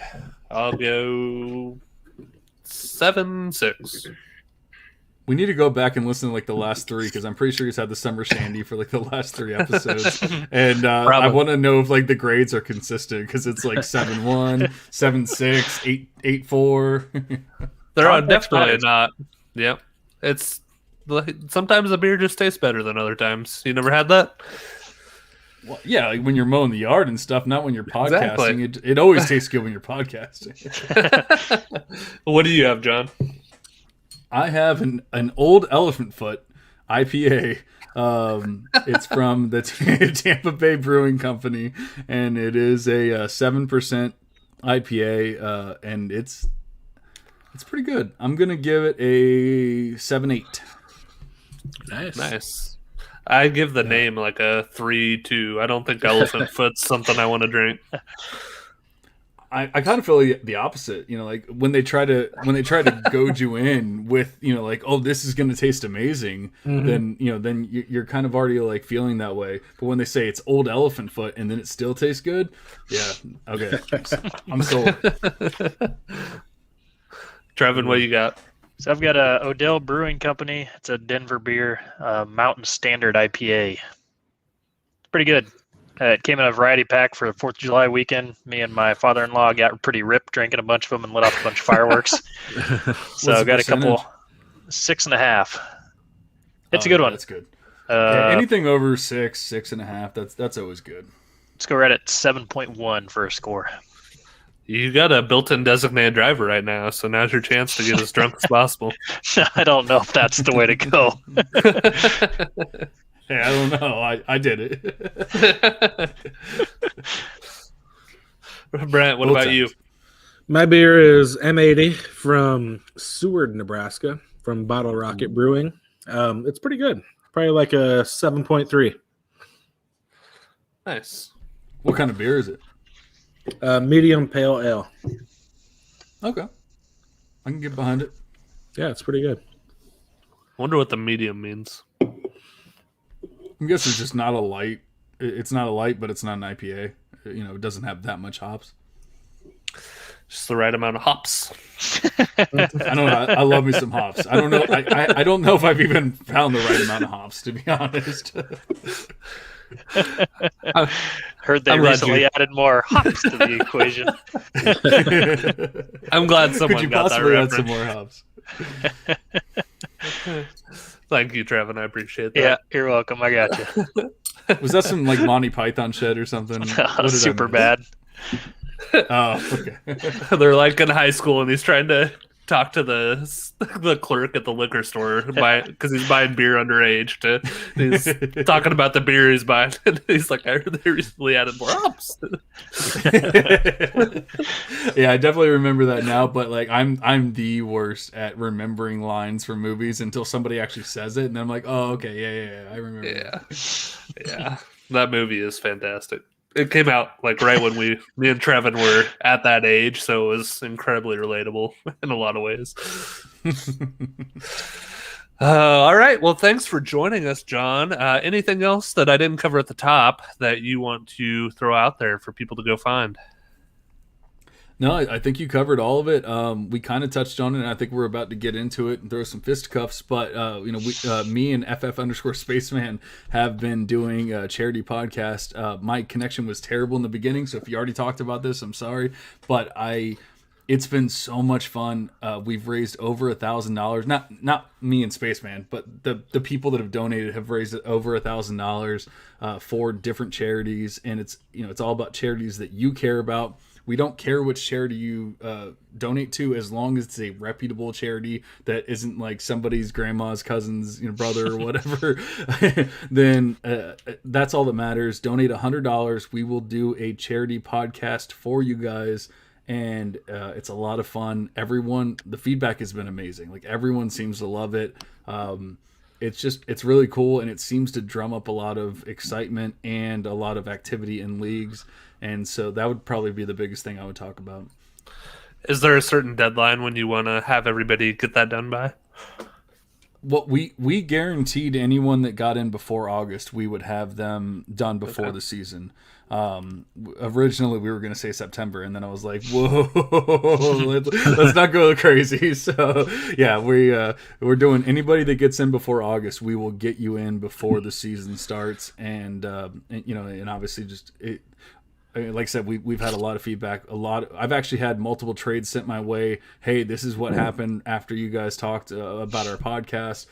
I'll go 7.6. We need to go back and listen to like the last 3 because I'm pretty sure he's had the summer shandy for like the last 3 episodes, and I want to know if like the grades are consistent because it's like 7-1, 7-6, 8-4. They're definitely not. Yep, it's sometimes the beer just tastes better than other times. You never had that? Well, yeah, like when you're mowing the yard and stuff, not when you're podcasting. Exactly. It always tastes good when you're podcasting. What do you have, John? I have an old elephant foot IPA. It's from the Tampa Bay Brewing Company, and it is a 7% IPA, and it's pretty good. I'm gonna give it a 7.8. Nice. I give the name like a 3-2. I don't think elephant foot's something I want to drink. I kind of feel the opposite, like when they try to goad you in with, like, oh, this is going to taste amazing, then you're kind of already like feeling that way. But when they say it's old elephant foot and then it still tastes good, yeah, okay, I'm sold. Trevin, what you got? So I've got a Odell Brewing Company. It's a Denver beer, Mountain Standard IPA. It's pretty good. It came in a variety pack for the 4th of July weekend. Me and my father-in-law got pretty ripped drinking a bunch of them and lit off a bunch of fireworks. So I've got a couple, 6.5. It's a good one. That's good. Anything over 6.5, that's always good. Let's go right at 7.1 for a score. You got a built-in designated driver right now, so now's your chance to get as drunk as possible. I don't know if that's the way to go. Hey, I don't know. I did it. Brent, what about you? My beer is M80 from Seward, Nebraska, from Bottle Rocket Brewing. It's pretty good. Probably like a 7.3. Nice. What kind of beer is it? Medium pale ale. Okay. I can get behind it. Yeah, it's pretty good. Wonder what the medium means. I guess it's just not a light. It's not a light, but it's not an IPA. It doesn't have that much hops. Just the right amount of hops. I don't know. I love me some hops. I don't know. I don't know if I've even found the right amount of hops, to be honest. Heard they recently added more hops to the equation. I'm glad someone got that reference. Add some more hops? Thank you, Trevin. I appreciate that. Yeah, you're welcome. I got you. Was that some like Monty Python shit or something? Super bad. Oh, okay. They're like in high school, and he's trying to talk to the clerk at the liquor store because he's buying beer underage. He's talking about the beer he's buying. And he's like, I heard they recently added more hops. Yeah, I definitely remember that now. But like, I'm the worst at remembering lines from movies until somebody actually says it, and then I'm like, oh, okay, yeah, I remember. Yeah, that movie is fantastic. It came out like right when me and Trevin were at that age, so it was incredibly relatable in a lot of ways. All right. Well, thanks for joining us, John. Anything else that I didn't cover at the top that you want to throw out there for people to go find? No, I think you covered all of it. We kind of touched on it, and I think we're about to get into it and throw some fisticuffs. But me and FF_Spaceman have been doing a charity podcast. My connection was terrible in the beginning, so if you already talked about this, I'm sorry. But it's been so much fun. We've raised over $1,000. Not me and Spaceman, but the people that have donated have raised over $1,000 for different charities, and it's all about charities that you care about. We don't care which charity you donate to, as long as it's a reputable charity that isn't like somebody's grandma's cousin's brother or whatever. Then that's all that matters. Donate $100. We will do a charity podcast for you guys, and it's a lot of fun. The feedback has been amazing. Like, everyone seems to love it. It's really cool, and it seems to drum up a lot of excitement and a lot of activity in leagues. And so that would probably be the biggest thing I would talk about. Is there a certain deadline when you want to have everybody get that done by? what we guaranteed anyone that got in before August, we would have them done before the season. Originally we were going to say September, and then I was like, whoa, let's not go crazy. So yeah, we're doing anybody that gets in before August, we will get you in before the season starts. And obviously just like I said, we've had a lot of feedback. I've actually had multiple trades sent my way. Hey, this is what happened after you guys talked about our podcast.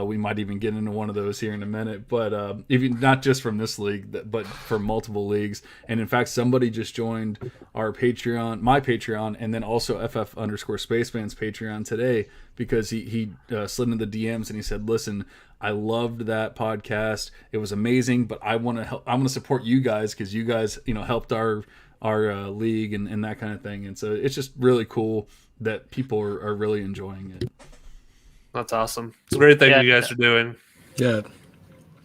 We might even get into one of those here in a minute. But even not just from this league, but from multiple leagues. And in fact, somebody just joined our Patreon, my Patreon, and then also FF_Spaceman's Patreon today, because he slid into the DMs and he said, "Listen, I loved that podcast. It was amazing, but I want to support you guys because you guys, helped our league and that kind of thing." And so it's just really cool that people are really enjoying it. That's awesome. It's a great thing you guys are doing. Yeah.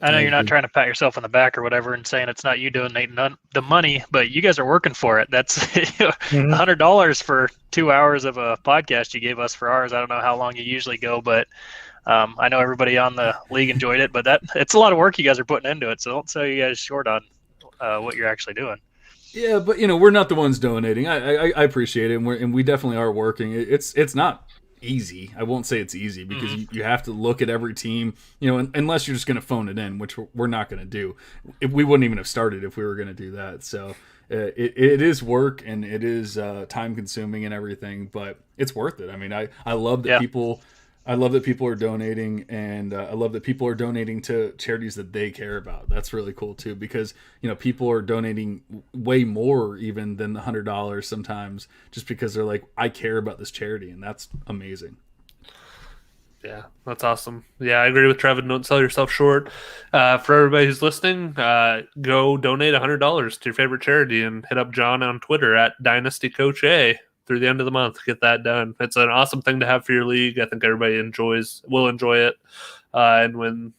I know you're not trying to pat yourself on the back or whatever and saying it's not you donating the money, but you guys are working for it. That's $100 for 2 hours of a podcast you gave us for ours. I don't know how long you usually go, but I know everybody on the league enjoyed it, but it's a lot of work you guys are putting into it. So don't sell you guys short on what you're actually doing. Yeah, but we're not the ones donating. I appreciate it, and we definitely are working. It's not easy. I won't say it's easy, because you have to look at every team, unless you're just going to phone it in, which we're not going to do. We wouldn't even have started if we were going to do that. So it is work, and it is time consuming and everything, but it's worth it. I mean, I love that people. I love that people are donating, and I love that people are donating to charities that they care about. That's really cool too, because people are donating way more even than the $100 sometimes, just because they're like, I care about this charity, and that's amazing. Yeah, that's awesome. Yeah, I agree with Trevin. Don't sell yourself short. For everybody who's listening, go donate $100 to your favorite charity, and hit up John on Twitter at DynastyCoachA through the end of the month. Get that done. It's an awesome thing to have for your league. I think everybody will enjoy it. And when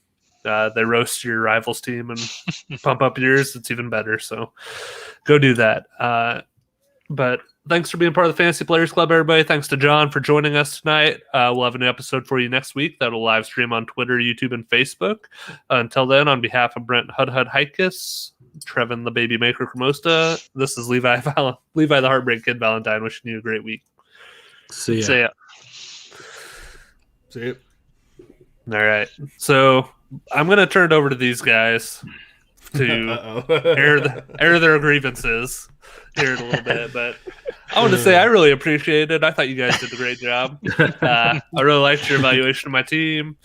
they roast your rivals team and pump up yours, it's even better. So go do that. But thanks for being part of the Fantasy Players Club, everybody. Thanks to John for joining us tonight. We'll have a new episode for you next week that'll live stream on Twitter, YouTube, and Facebook. Until then, on behalf of Brent Hudhud-Hikus, Trevin the Baby Maker Cremosta, this is Levi the Heartbreak Kid Valentine, wishing you a great week. See ya. See ya. See ya. All right. So I'm going to turn it over to these guys to air their grievances here in a little bit. But I want to say I really appreciate it. I thought you guys did a great job. I really liked your evaluation of my team.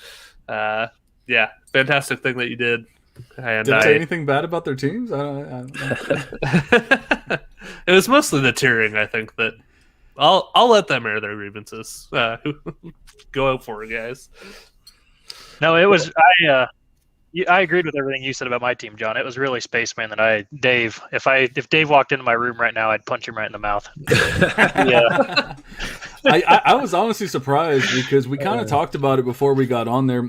Yeah, fantastic thing that you did. And did I say anything bad about their teams? I It was mostly the tiering. I think that I'll let them air their grievances. Go out for it, guys. No, it was I agreed with everything you said about my team, John. It was really Spaceman that Dave. If Dave walked into my room right now, I'd punch him right in the mouth. Yeah. I was honestly surprised, because we kind of talked about it before we got on there.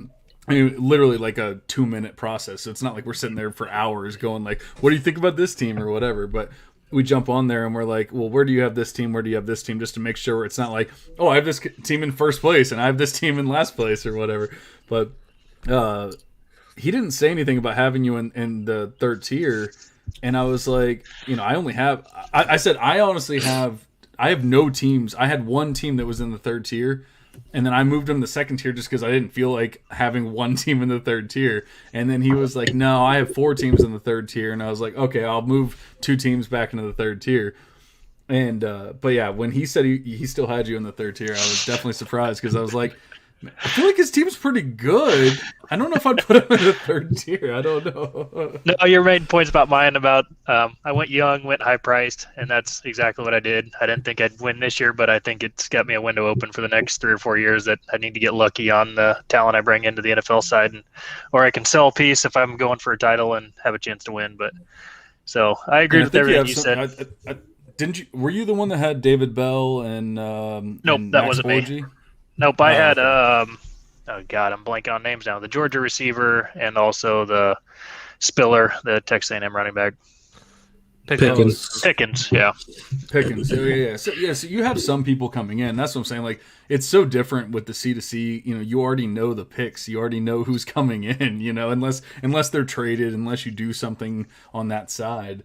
I mean, literally like a 2-minute process. So it's not like we're sitting there for hours going like, what do you think about this team or whatever? But we jump on there and we're like, well, where do you have this team? Where do you have this team? Just to make sure it's not like, oh, I have this team in first place and I have this team in last place or whatever. But he didn't say anything about having you in the third tier. And I was like, I said, I have no teams. I had one team that was in the third tier. And then I moved him to the second tier just because I didn't feel like having one team in the third tier. And then he was like, no, I have 4 teams in the third tier. And I was like, okay, I'll move 2 teams back into the third tier. And but yeah, when he said he still had you in the third tier, I was definitely surprised, because I was like, I feel like his team's pretty good. I don't know if I'd put him in the third tier. I don't know. No, you're making points about mine about I went young, went high priced, and that's exactly what I did. I didn't think I'd win this year, but I think it's got me a window open for the next 3 or 4 years that I need to get lucky on the talent I bring into the NFL side, or I can sell a piece if I'm going for a title and have a chance to win. But so I agree with everything you said. Didn't you? Were you the one that had David Bell and nope, and that Max wasn't Borgi? me. Nope, I had okay. oh God, I'm blanking on names now. The Georgia receiver and also the Spiller, the Texas A&M running back. Pickens. Pickens, yeah. Pickens. Yeah. So you have some people coming in. That's what I'm saying. Like, it's so different with the C2C. You already know the picks. You already know who's coming in. Unless they're traded, unless you do something on that side,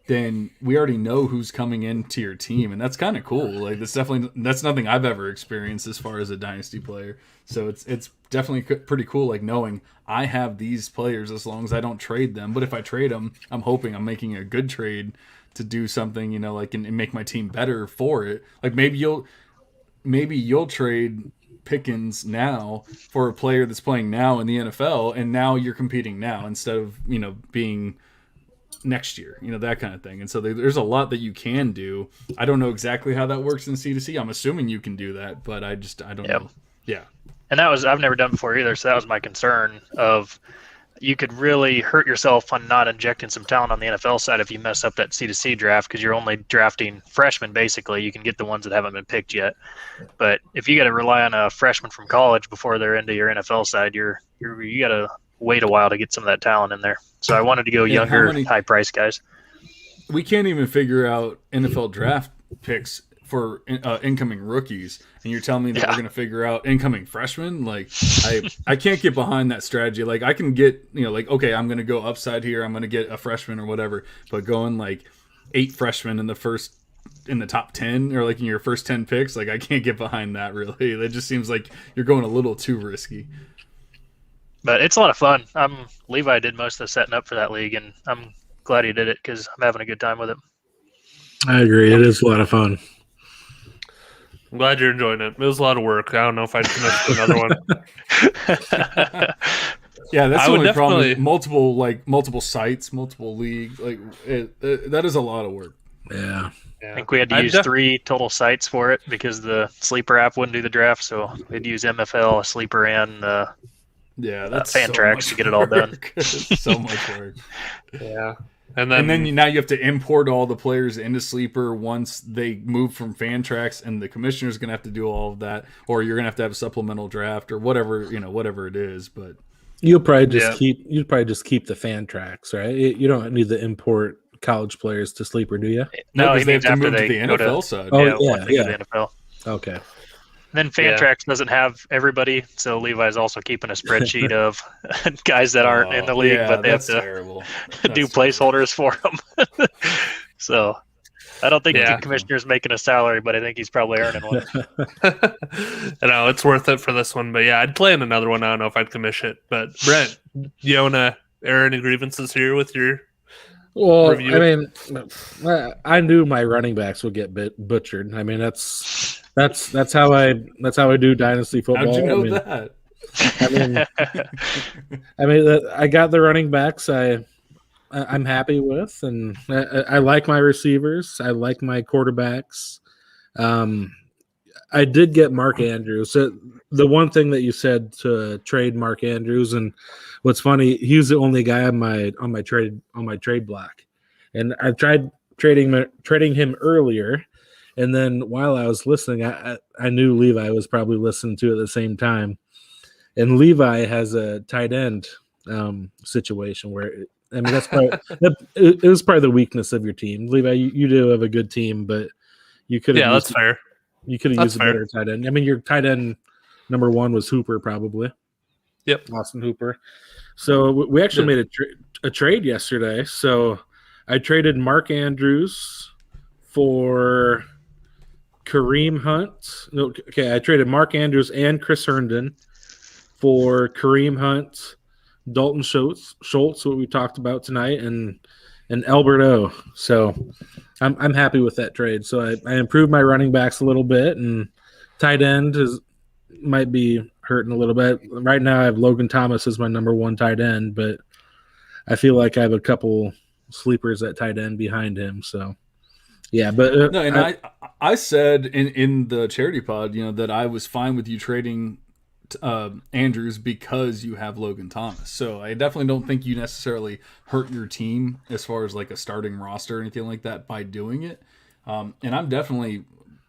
then we already know who's coming into your team, and that's kind of cool. Like, that's nothing I've ever experienced as far as a dynasty player. So it's definitely pretty cool. Like, knowing I have these players as long as I don't trade them. But if I trade them, I'm hoping I'm making a good trade to do something, like and make my team better for it. Like, maybe you'll trade Pickens now for a player that's playing now in the NFL, and now you're competing now instead of being next year, that kind of thing. And so there's a lot that you can do. I don't know exactly how that works in C2C. I'm assuming you can do that, but I don't know. Yeah. And I've never done before either, so that was my concern of you could really hurt yourself on not injecting some talent on the NFL side if you mess up that C2C draft, because you're only drafting freshmen basically. You can get the ones that haven't been picked yet. But if you got to rely on a freshman from college before they're into your NFL side, you got to wait a while to get some of that talent in there. So I wanted to go younger, high-priced guys. We can't even figure out NFL draft picks for incoming rookies, and you're telling me that we're going to figure out incoming freshmen? Like, I can't get behind that strategy. Like, I can get, okay, I'm going to go upside here, I'm going to get a freshman or whatever, but going like 8 freshmen in the top 10 or like in your first 10 picks, like, I can't get behind that really. That just seems like you're going a little too risky. But it's a lot of fun. Levi did most of the setting up for that league, and I'm glad he did it because I'm having a good time with it. I agree. It is a lot of fun. I'm glad you're enjoying it. It was a lot of work. I don't know if I'd finish another one. Yeah, that's the only problem. Multiple sites, multiple leagues. Like, that is a lot of work. Yeah. I think we had to use 3 total sites for it because the sleeper app wouldn't do the draft, so we had to use MFL, a sleeper, and that's Fantrax to get it all done. So much work. Yeah. And then now you have to import all the players into Sleeper once they move from Fantrax, and the commissioner's going to have to do all of that, or you're going to have a supplemental draft or whatever it is. But you'll probably just keep the Fantrax, right? You don't need to import college players to Sleeper, do you? No, because they have to move to the NFL side. Oh, yeah. The NFL. Okay. Then Fantrax doesn't have everybody, so Levi's also keeping a spreadsheet of guys that aren't in the league, but they have to do placeholders for them. So I don't think the commissioner's making a salary, but I think he's probably earning one. I know it's worth it for this one, but I'd play in another one. I don't know if I'd commission it, but Brent, you want to air any grievances here with your review? I mean, I knew my running backs would get butchered. I mean, that's how I do dynasty football. How'd you know that? I mean, I got the running backs I'm happy with, and I like my receivers. I like my quarterbacks. I did get Mark Andrews. So the one thing that you said to trade Mark Andrews, and what's funny, he was the only guy on my trade block, and I tried trading him earlier. And then while I was listening, I knew Levi was probably listening to it at the same time. And Levi has a tight end situation where, that's probably, it was probably the weakness of your team. Levi, you do have a good team, but you could have that's fair. You could have used a better tight end. I mean, your tight end number 1 was Hooper, probably. Yep, Austin Hooper. So we actually made a trade yesterday. So I traded Mark Andrews for Kareem Hunt. No, okay, I traded Mark Andrews and Chris Herndon for Kareem Hunt, Dalton Schultz, what we talked about tonight, and Albert O. So I'm happy with that trade. So I improved my running backs a little bit, and tight end might be hurting a little bit. Right now I have Logan Thomas as my number 1 tight end, but I feel like I have a couple sleepers at tight end behind him. So yeah, but no, and I said in the charity pod, that I was fine with you trading Andrews because you have Logan Thomas. So I definitely don't think you necessarily hurt your team as far as like a starting roster or anything like that by doing it. And I'm definitely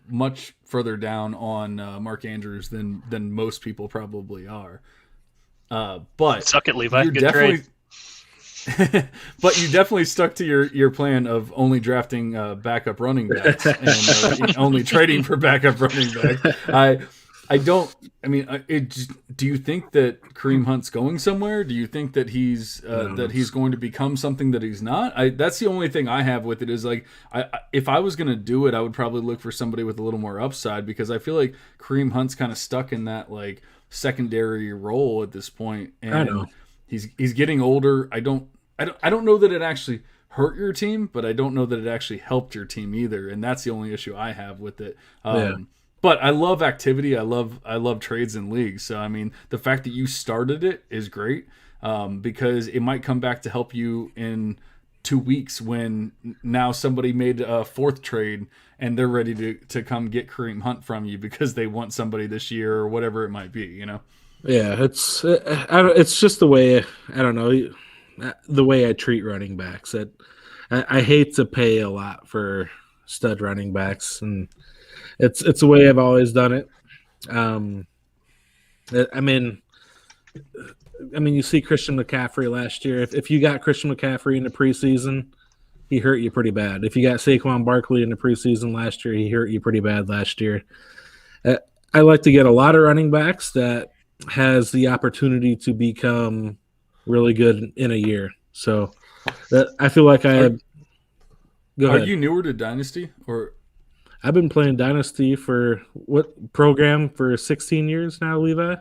much further down on Mark Andrews than most people probably are. But suck it, Levi. Good trade. But you definitely stuck to your plan of only drafting backup running backs and only trading for backup running backs. I don't. I mean, do you think that Kareem Hunt's going somewhere? Do you think that he's going to become something that he's not? That's the only thing I have with it is like, if I was going to do it, I would probably look for somebody with a little more upside because I feel like Kareem Hunt's kind of stuck in that like secondary role at this point, and I know. he's getting older. I don't know that it actually hurt your team, but I don't know that it actually helped your team either, and that's the only issue I have with it. But I love activity. I love trades in leagues. So I mean, the fact that you started it is great because it might come back to help you in 2 weeks when now somebody made a fourth trade and they're ready to come get Kareem Hunt from you because they want somebody this year or whatever it might be. You know? Yeah, it's just the way I don't know the way I treat running backs. I hate to pay a lot for stud running backs and. It's the way I've always done it. I mean, you see Christian McCaffrey last year. If you got Christian McCaffrey in the preseason, he hurt you pretty bad. If you got Saquon Barkley in the preseason last year, he hurt you pretty bad last year. I like to get a lot of running backs that has the opportunity to become really good in a year. So I feel like Go ahead. Are you newer to Dynasty or? I've been playing Dynasty for what program for 16 years now, Levi.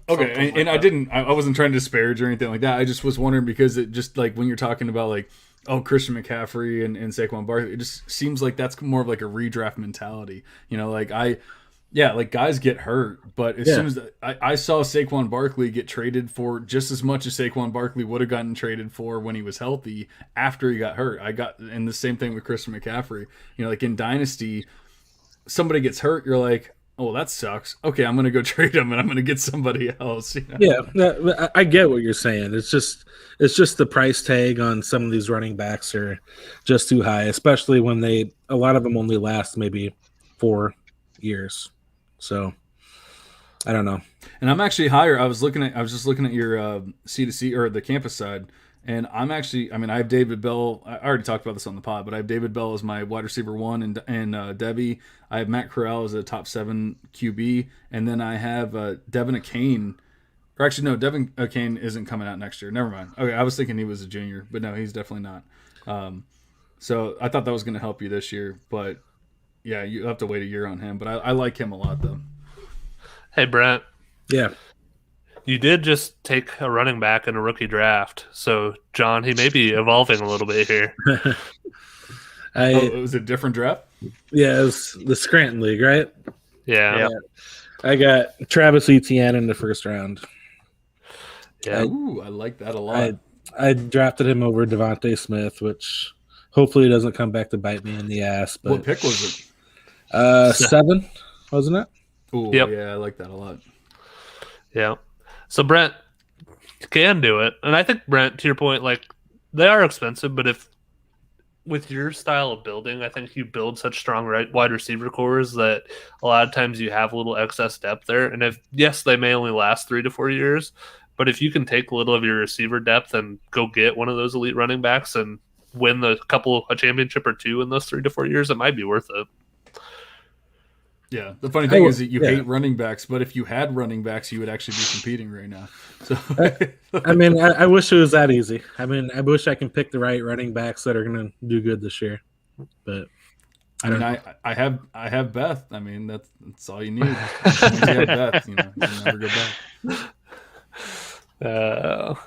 Okay, and I wasn't trying to disparage or anything like that. I just was wondering because it just like when you're talking about like, Christian McCaffrey and Saquon Barkley, it just seems like that's more of like a redraft mentality. You know, like like guys get hurt, but as soon as I saw Saquon Barkley get traded for just as much as Saquon Barkley would have gotten traded for when he was healthy after he got hurt. And the same thing with Christian McCaffrey. You know, like in Dynasty, somebody gets hurt, you're like, oh, that sucks. Okay, I'm going to go trade him and I'm going to get somebody else. You know? Yeah, I get what you're saying. It's just the price tag on some of these running backs are just too high, especially when a lot of them only last maybe 4 years. So I don't know. And I'm actually higher. I was just looking at your C2C or the campus side, and I have David Bell. I already talked about this on the pod, but I have David Bell as my wide receiver 1 and Debbie. I have Matt Corral as a top 7 QB, and then I have Devin Akane. Or actually, no, Devin Akane isn't coming out next year. Never mind. Okay, I was thinking he was a junior, but no, he's definitely not. So I thought that was going to help you this year, but. Yeah, you have to wait a year on him, but I like him a lot, though. Hey, Brent. Yeah. You did just take a running back in a rookie draft. So, John, he may be evolving a little bit here. It was a different draft? Yeah, it was the Scranton League, right? Yeah. I got Travis Etienne in the first round. Yeah. I like that a lot. I drafted him over Devontae Smith, which hopefully doesn't come back to bite me in the ass. But what pick was it? 7, wasn't it? Ooh, yep. Yeah, I like that a lot. Yeah. So Brent can do it. And I think, Brent, to your point, like they are expensive, but if with your style of building, I think you build such strong wide receiver cores that a lot of times you have a little excess depth there. And yes, they may only last 3 to 4 years, but if you can take a little of your receiver depth and go get one of those elite running backs and win a championship or 2 in those 3 to 4 years, it might be worth it. Yeah, the funny thing is that you hate running backs, but if you had running backs, you would actually be competing right now. So, I wish it was that easy. I wish I can pick the right running backs that are going to do good this year. But I have Beth. I mean, that's all you need. Once you have Beth, you never go back.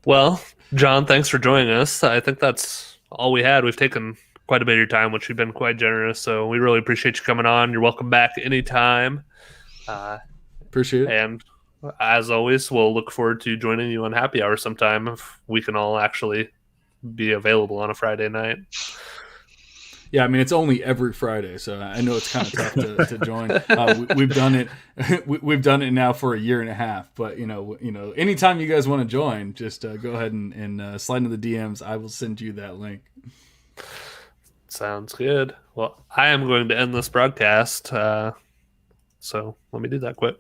Well, John, thanks for joining us. I think that's all we had. We've taken quite a bit of your time, which you've been quite generous. So we really appreciate you coming on. You're welcome back anytime. Appreciate it. And as always, we'll look forward to joining you on happy hour sometime if we can all actually be available on a Friday night. Yeah, I mean, it's only every Friday, so I know it's kind of tough to join. We've done it. We've done it now for a year and a half. But anytime you guys want to join, just go ahead and slide into the DMs. I will send you that link. Sounds good. Well, I am going to end this broadcast. So let me do that quick.